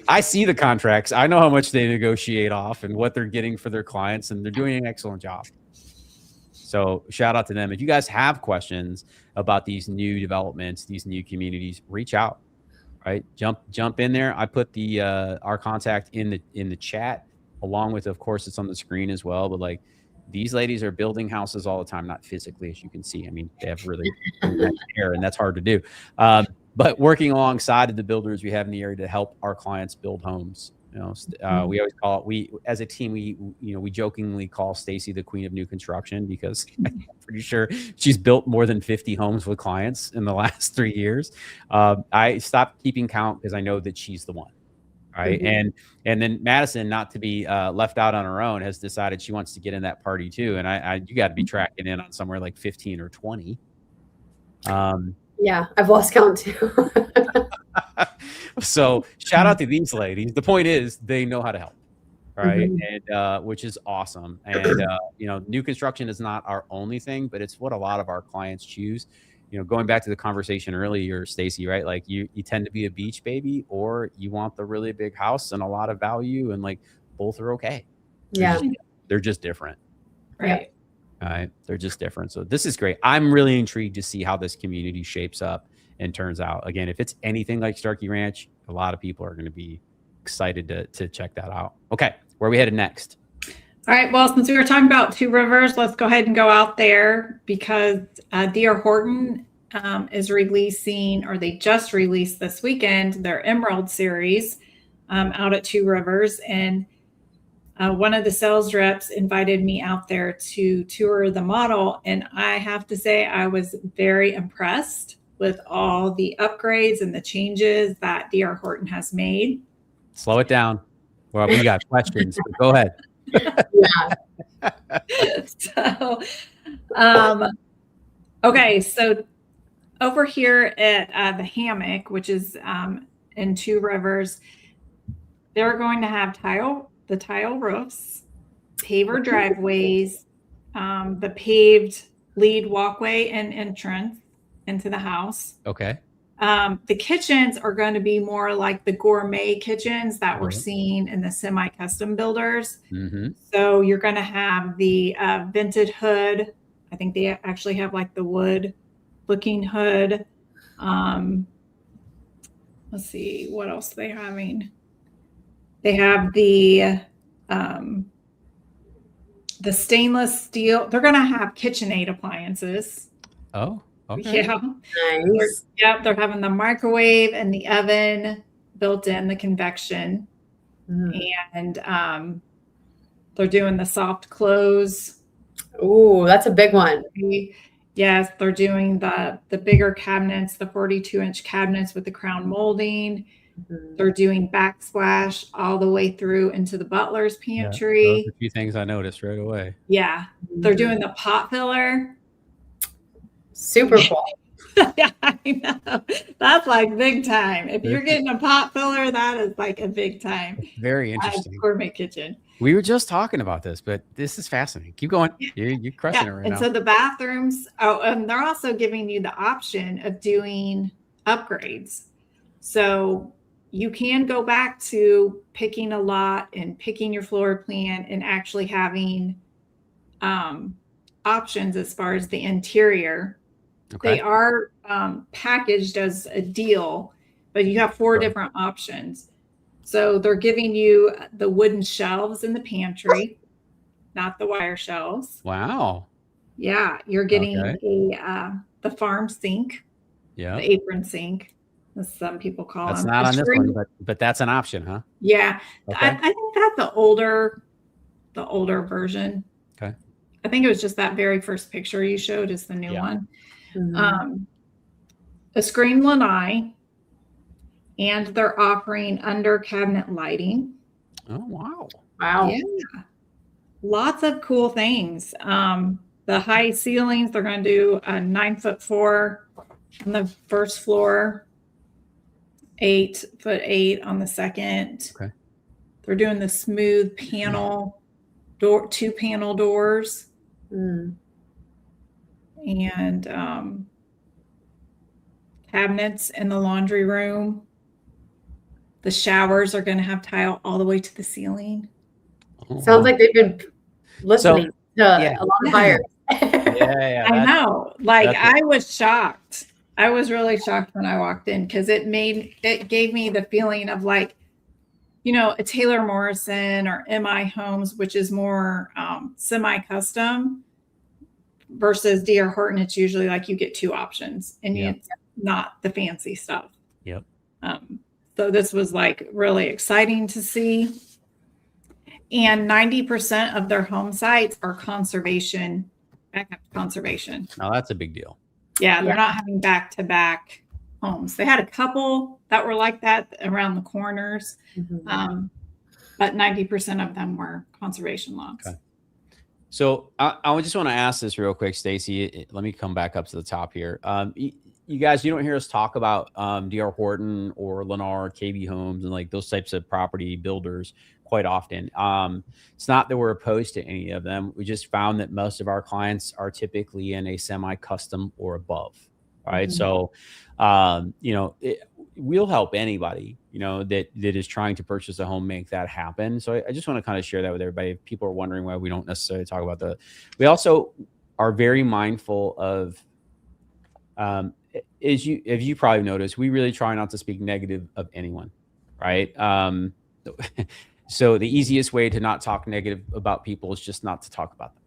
I see the contracts. I know how much they negotiate off and what they're getting for their clients, and they're doing an excellent job. So shout out to them. If you guys have questions about these new developments, these new communities, reach out, right? Jump in there. I put our contact in the chat, along with, of course, it's on the screen as well. But like, these ladies are building houses all the time, not physically, as you can see. I mean, they have really hair, and that's hard to do. But working alongside of the builders we have in the area to help our clients build homes. We always call it, as a team, we jokingly call Stacy the queen of new construction, because I'm pretty sure she's built more than 50 homes with clients in the last 3 years. I stopped keeping count because I know that she's the one. Right. And then Madison, not to be left out on her own, has decided she wants to get in that party too. And you got to be tracking in on somewhere like 15 or 20. Yeah, I've lost count too. So shout out to these ladies. The point is, they know how to help. Right. And which is awesome. And new construction is not our only thing, but it's what a lot of our clients choose. Going back to the conversation earlier, Stacy, right? Like, you tend to be a beach baby, or you want the really big house and a lot of value, and like, both are okay. They're just different. Right. All right. They're just different. So this is great. I'm really intrigued to see how this community shapes up and turns out. Again, if it's anything like Starkey Ranch, a lot of people are going to be excited to check that out. Okay. Where are we headed next? All right. Well, since we were talking about Two Rivers, let's go ahead and go out there, because D.R. Horton is releasing, or they just released this weekend, their Emerald Series out at Two Rivers. And one of the sales reps invited me out there to tour the model. And I have to say, I was very impressed with all the upgrades and the changes that D.R. Horton has made. Slow it down. Well, we got questions. Go ahead. So, okay. So over here at the Hammock, which is in Two Rivers, they're going to have the tile roofs, paver driveways, the paved lead walkway and entrance into the house. Okay. The kitchens are going to be more like the gourmet kitchens that we're seeing in the semi-custom builders. So you're going to have the vented hood. I think they actually have like the wood looking hood. Let's see, what else they having? They have the stainless steel. They're going to have KitchenAid appliances. Oh, okay. Yeah. Nice. They're having the microwave and the oven built in, the convection. And they're doing the soft close. Oh, that's a big one. Yes, they're doing the bigger cabinets, the 42-inch cabinets with the crown molding. They're doing backsplash all the way through into the butler's pantry. Those are a few things I noticed right away. Yeah. They're doing the pot filler. Super full. Yeah, I know. That's like big time. If you're getting a pot filler, that is like a big time. Very interesting. Gourmet kitchen. We were just talking about this, but this is fascinating. Keep going. You're crushing it right now. And so the bathrooms, and they're also giving you the option of doing upgrades. So you can go back to picking a lot and picking your floor plan and actually having options as far as the interior. Okay. They are packaged as a deal, but you have 4 different options. So they're giving you the wooden shelves in the pantry, not the wire shelves. Wow. Yeah, you're getting the farm sink, the apron sink, as some people call them. That's not on this one, but that's an option, huh? Yeah, okay. I think that's the older version. Okay. I think it was just that very first picture you showed is the new one. Mm-hmm. A screen lanai, and they're offering under cabinet lighting. Oh, wow. Wow. Yeah. Lots of cool things. The high ceilings, they're going to do a 9'4" on the first floor, 8'8" on the second. Okay. They're doing the smooth panel door, 2 panel doors. And cabinets in the laundry room. The showers are going to have tile all the way to the ceiling. Sounds like they've been listening to a lot of buyers. I know. Like, I was shocked. I was really shocked when I walked in because it gave me the feeling of like, you know, a Taylor Morrison or MI Homes, which is more semi-custom, versus D.R. Horton. It's usually like you get 2 options and it's not the fancy stuff. Yep. So this was like really exciting to see. And 90% of their home sites are conservation, backup conservation. Oh, that's a big deal. Yeah, they're not having back-to-back homes. They had a couple that were like that around the corners, but 90% of them were conservation lots. Okay. So I just want to ask this real quick, Stacy. Let me come back up to the top here. You guys, you don't hear us talk about D.R. Horton or Lennar, KB Homes, and like those types of property builders quite often. It's not that we're opposed to any of them. We just found that most of our clients are typically in a semi-custom or above, right? So, you know, we'll help anybody, you know, that is trying to purchase a home, make that happen. So I just want to kind of share that with everybody. If people are wondering why we don't necessarily talk about we also are very mindful of, as you probably noticed, we really try not to speak negative of anyone, right? So the easiest way to not talk negative about people is just not to talk about them,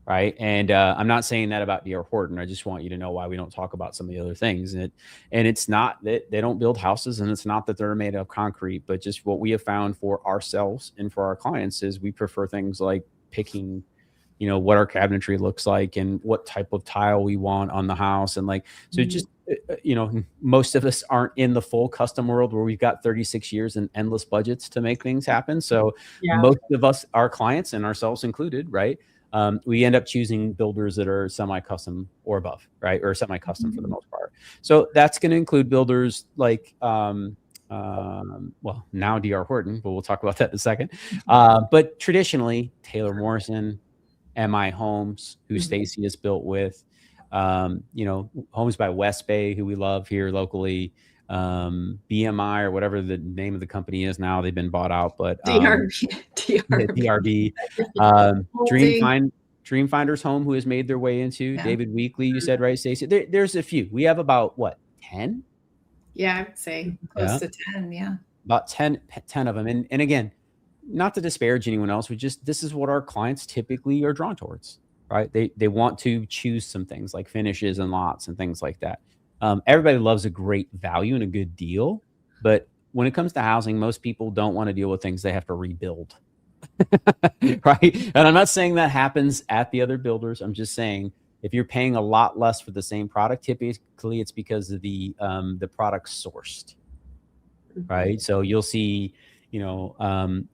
right? And I'm not saying that about D.R. Horton. I just want you to know why we don't talk about some of the other things. And it's not that they don't build houses, and it's not that they're made of concrete, but just what we have found for ourselves and for our clients is we prefer things like picking, you know, what our cabinetry looks like and what type of tile we want on the house. And like, so just, you know, most of us aren't in the full custom world where we've got 36 years and endless budgets to make things happen. So most of us, our clients and ourselves included, right? We end up choosing builders that are semi-custom or above, right? Or semi-custom for the most part. So that's going to include builders like, well, now D.R. Horton, but we'll talk about that in a second. But traditionally, Taylor Morrison, MI Homes, who Stacy has built with, you know, Homes by West Bay, who we love here locally, BMI or whatever the name of the company is now. They've been bought out, but DRB, Dreamfinder's Home, who has made their way into David Weekley. You said, right, Stacy? There's a few. We have about what, 10? Yeah, I would say close to 10. Yeah, about 10 of them. And again, not to disparage anyone else, this is what our clients typically are drawn towards, right? They want to choose some things like finishes and lots and things like that. Everybody loves a great value and a good deal, but when it comes to housing, most people don't want to deal with things they have to rebuild, right? And I'm not saying that happens at the other builders. I'm just saying if you're paying a lot less for the same product, typically it's because of the product sourced, right? So you'll see, you know,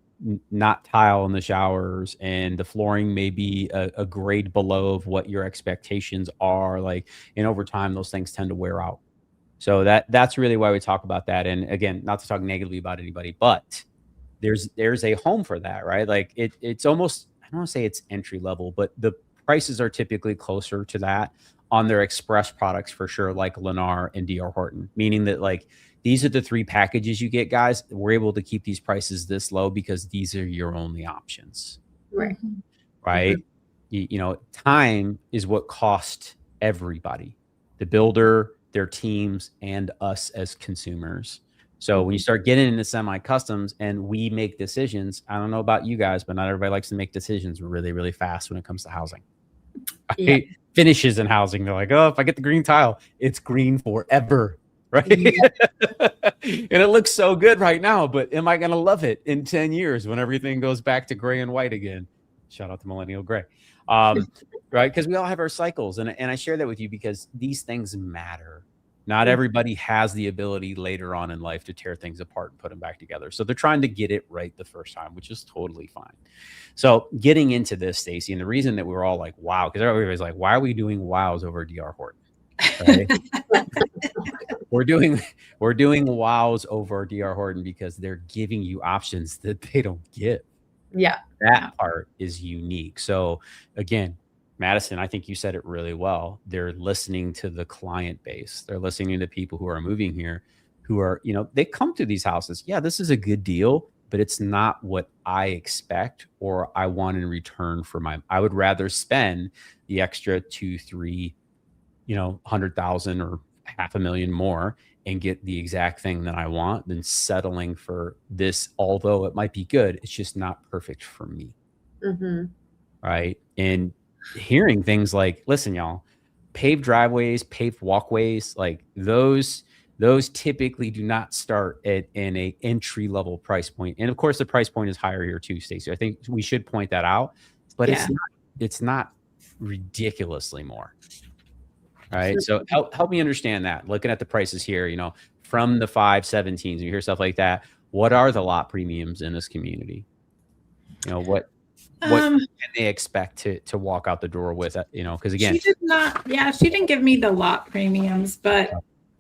not tile in the showers, and the flooring may be a grade below of what your expectations are. Like, and over time, those things tend to wear out. So that's really why we talk about that. And again, not to talk negatively about anybody, but there's a home for that, right? Like it's almost, I don't want to say it's entry level, but the prices are typically closer to that on their express products for sure, like Lennar and DR Horton, meaning that like these are the 3 packages you get, guys. We're able to keep these prices this low because these are your only options. Right. Right. You know, time is what cost everybody, the builder, their teams, and us as consumers. So when you start getting into semi-customs and we make decisions, I don't know about you guys, but not everybody likes to make decisions really, really fast when it comes to housing. Yeah. Finishes in housing, they're like, oh, if I get the green tile, it's green forever, right? Yeah. And it looks so good right now, but am I going to love it in 10 years when everything goes back to gray and white again? Shout out to Millennial Gray. Right? Because we all have our cycles. And I share that with you because these things matter. Not everybody has the ability later on in life to tear things apart and put them back together. So they're trying to get it right the first time, which is totally fine. So getting into this, Stacy, and the reason that we were all like, wow, because everybody's like, why are we doing wows over DR Horton? Right? we're doing wows over DR Horton because they're giving you options that they don't give. Yeah. That part is unique. So again, Madison, I think you said it really well. They're listening to the client base. They're listening to people who are moving here, who are, you know, they come to these houses. Yeah, this is a good deal, but it's not what I expect or I want in return for I would rather spend the extra 2, 3, 100,000 or $500,000 more and get the exact thing that I want than settling for this. Although it might be good, it's just not perfect for me. Right. And hearing things like, listen, y'all, paved driveways, paved walkways, like those typically do not start in a entry level price point. And of course, the price point is higher here too, Stacey. I think we should point that out, but it's not ridiculously more. Right. So help me understand that. Looking at the prices here, from the 517s, you hear stuff like that. What are the lot premiums in this community? What can they expect to walk out the door with? Because again, she didn't give me the lot premiums, but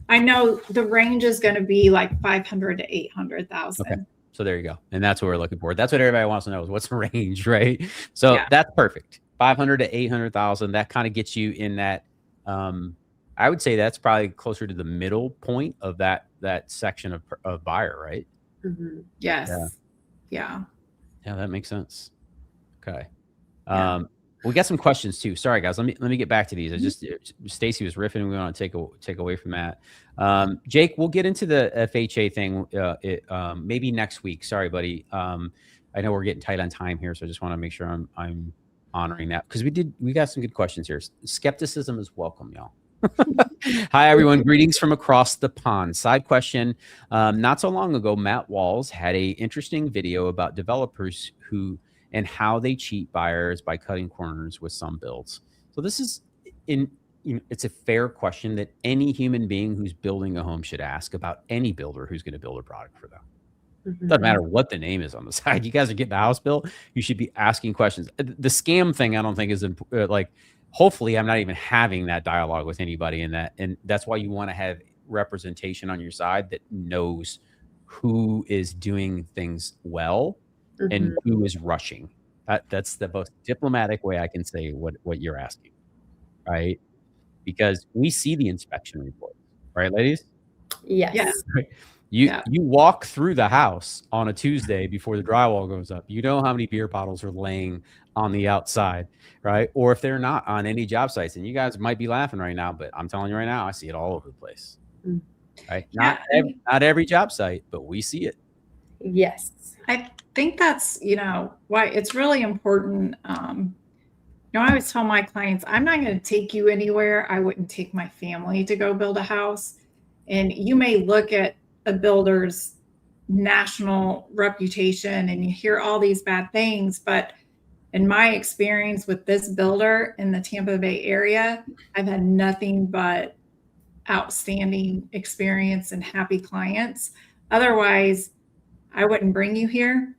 I know the range is going to be like 500 to 800,000. Okay. So there you go. And that's what we're looking for. That's what everybody wants to know is what's the range, right? So that's perfect. 500 to 800,000. That kind of gets you in that. I would say that's probably closer to the middle point of that section of buyer, right? Yes. Yeah, that makes sense. Okay. We got some questions too. Sorry guys, let me get back to these. Stacy was riffing and we want to take away from that. Jake, we'll get into the FHA thing maybe next week. Sorry, buddy. I know we're getting tight on time here, so I just want to make sure I'm honoring that because we got some good questions here. Skepticism is welcome, y'all. Hi everyone, greetings from across the pond. Side question: not so long ago, Matt Walls had a interesting video about developers and how they cheat buyers by cutting corners with some builds. So this is it's a fair question that any human being who's building a home should ask about any builder who's going to build a product for them. Doesn't matter what the name is on the side. You guys are getting the house built. You should be asking questions. The scam thing, I don't think is hopefully I'm not even having that dialogue with anybody in that. And that's why you want to have representation on your side that knows who is doing things well and who is rushing. That's the most diplomatic way I can say what you're asking, right? Because we see the inspection report, right, ladies? Yes. Right? You walk through the house on a Tuesday before the drywall goes up. You know how many beer bottles are laying on the outside, right? Or if they're not on any job sites, and you guys might be laughing right now, but I'm telling you right now, I see it all over the place. Right? Not every job site, but we see it. Yes. I think that's, why it's really important. I always tell my clients, I'm not going to take you anywhere. I wouldn't take my family to go build a house. And you may look at a builder's national reputation and you hear all these bad things, but in my experience with this builder in the Tampa Bay area, I've had nothing but outstanding experience and happy clients. Otherwise, I wouldn't bring you here.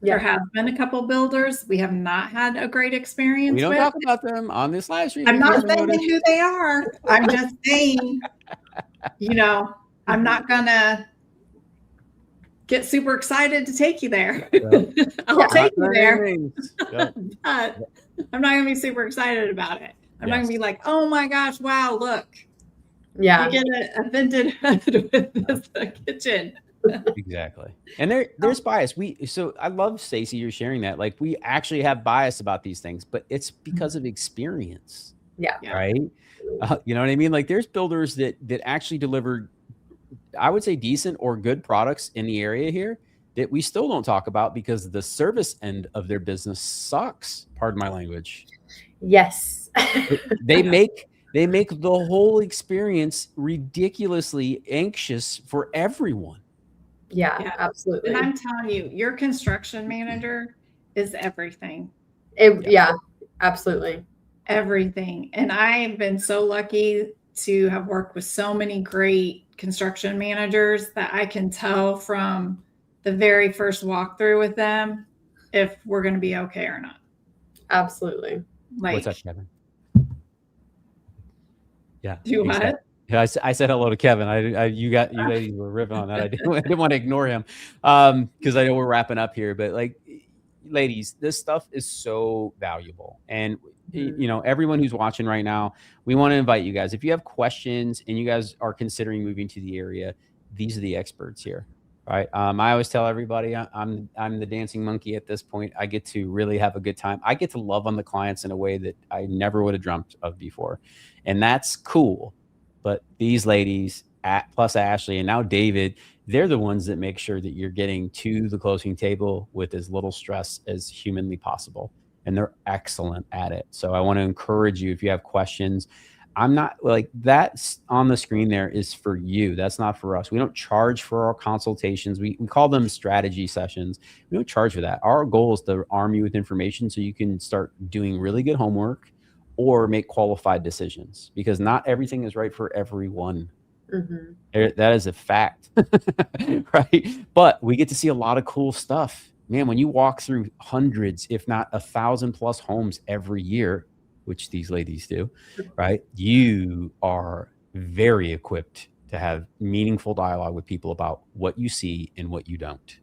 There have been a couple builders we have not had a great experience We don't with. talk about them on this live stream. I'm not saying who they are. I'm just saying, I'm not gonna get super excited to take you there. I'll take you there. But I'm not gonna be super excited about it. I'm not gonna be like, oh my gosh, wow, look. Yeah. You get a vented hood with this kitchen. Exactly. And there's bias. So I love, Stacey, you're sharing that. Like, we actually have bias about these things, but it's because of experience. Yeah. Right. You know what I mean? Like, there's builders that actually deliver, I would say, decent or good products in the area here that we still don't talk about because the service end of their business sucks. Pardon my language. Yes. They make the whole experience ridiculously anxious for everyone. Yeah, absolutely. And I'm telling you, your construction manager is everything. Yeah, absolutely. Everything. And I've been so lucky to have worked with so many great construction managers that I can tell from the very first walkthrough with them if we're going to be okay or not. Absolutely. Like, what's up, Kevin? Yeah. Do what? I said hello to Kevin. You ladies were ripping on that. I didn't want to ignore him because I know we're wrapping up here. But like, ladies, this stuff is so valuable. And everyone who's watching right now, we want to invite you guys. If you have questions and you guys are considering moving to the area, these are the experts here. Right. I always tell everybody I'm the dancing monkey at this point. I get to really have a good time. I get to love on the clients in a way that I never would have dreamt of before. And that's cool. But these ladies, plus Ashley and now David, they're the ones that make sure that you're getting to the closing table with as little stress as humanly possible. And they're excellent at it. So I want to encourage you, if you have questions, I'm not like, that's on the screen there is for you. That's not for us. We don't charge for our consultations. We call them strategy sessions. We don't charge for that. Our goal is to arm you with information so you can start doing really good homework or make qualified decisions, because not everything is right for everyone. Mm-hmm. That is a fact. Right? But we get to see a lot of cool stuff. Man, when you walk through hundreds, if not 1,000+ homes every year, which these ladies do, right? You are very equipped to have meaningful dialogue with people about what you see and what you don't.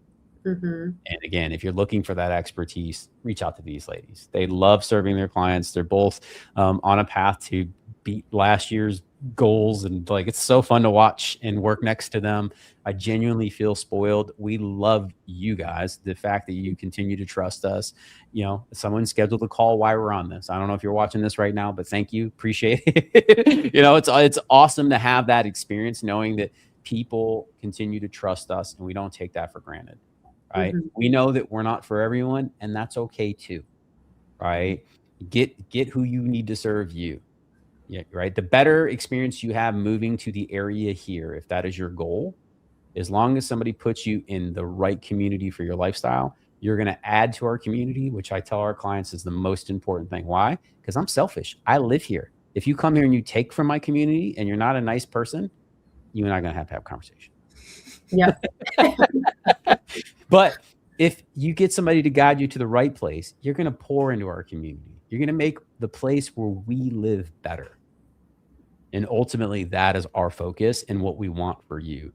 Mm-hmm. And again, if you're looking for that expertise, reach out to these ladies. They love serving their clients. They're both on a path to beat last year's goals, and like, it's so fun to watch and work next to them. I genuinely feel spoiled. We love you guys. The fact that you continue to trust us. Someone scheduled a call while we're on this. I don't know if you're watching this right now, but thank you. Appreciate it. It's awesome to have that experience, knowing that people continue to trust us, and we don't take that for granted. Right? Mm-hmm. We know that we're not for everyone, and that's okay too. Right? Get who you need to serve you. Yeah, right. The better experience you have moving to the area here, if that is your goal, as long as somebody puts you in the right community for your lifestyle, you're going to add to our community, which I tell our clients is the most important thing. Why? Because I'm selfish. I live here. If you come here and you take from my community and you're not a nice person, you and I are going to have a conversation. Yeah. But if you get somebody to guide you to the right place, you're going to pour into our community. You're going to make the place where we live better. And ultimately, that is our focus and what we want for you.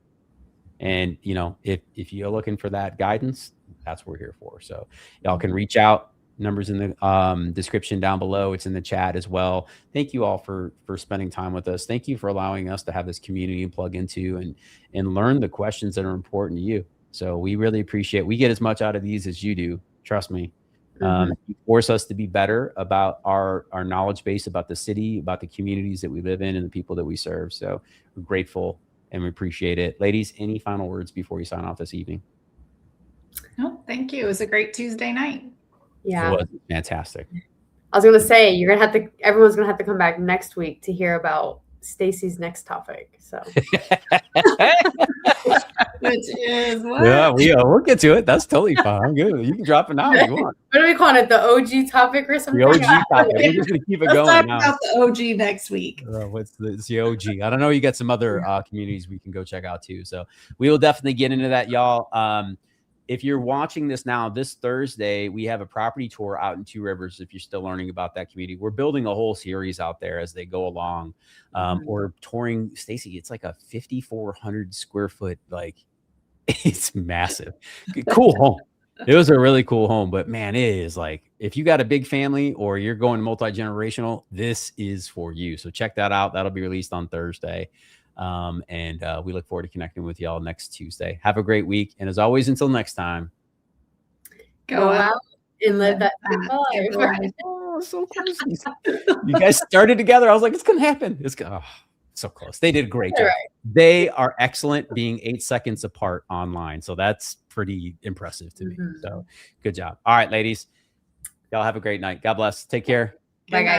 And, if you're looking for that guidance, that's what we're here for. So y'all can reach out. Numbers in the description down below. It's in the chat as well. Thank you all for spending time with us. Thank you for allowing us to have this community and plug into and learn the questions that are important to you. So we really appreciate it. We get as much out of these as you do. Trust me. You force us to be better about our knowledge base about the city, about the communities that we live in, and the people that we serve. So we're grateful and we appreciate it. Ladies, any final words before we sign off this evening? No, thank you. It was a great Tuesday night. Yeah. It was fantastic. I was going to say, everyone's going to have to come back next week to hear about Stacey's next topic. So, which is what? Yeah, we'll get to it. That's totally fine. I'm good. You can drop it now if you want. What are we calling it? The OG topic or something? The OG topic. We're just gonna keep it going talk now. About the OG next week. It's the OG. I don't know. You got some other communities we can go check out too. So we will definitely get into that, y'all. if you're watching this now, this Thursday, we have a property tour out in Two Rivers. If you're still learning about that community, we're building a whole series out there as they go along. We're touring, Stacy, it's like a 5,400 square foot, like it's massive. Cool home. It was a really cool home, but man, it is like, if you got a big family or you're going multi-generational, this is for you. So check that out. That'll be released on Thursday. And we look forward to connecting with y'all next Tuesday. Have a great week. And as always, until next time, go out and live that life. Oh, so close. You guys started together. I was like, it's going to happen. It's so close. They did a great job. Right. They are excellent being 8 seconds apart online. So that's pretty impressive to me. So good job. All right, ladies, y'all have a great night. God bless. Take care. Bye, guys.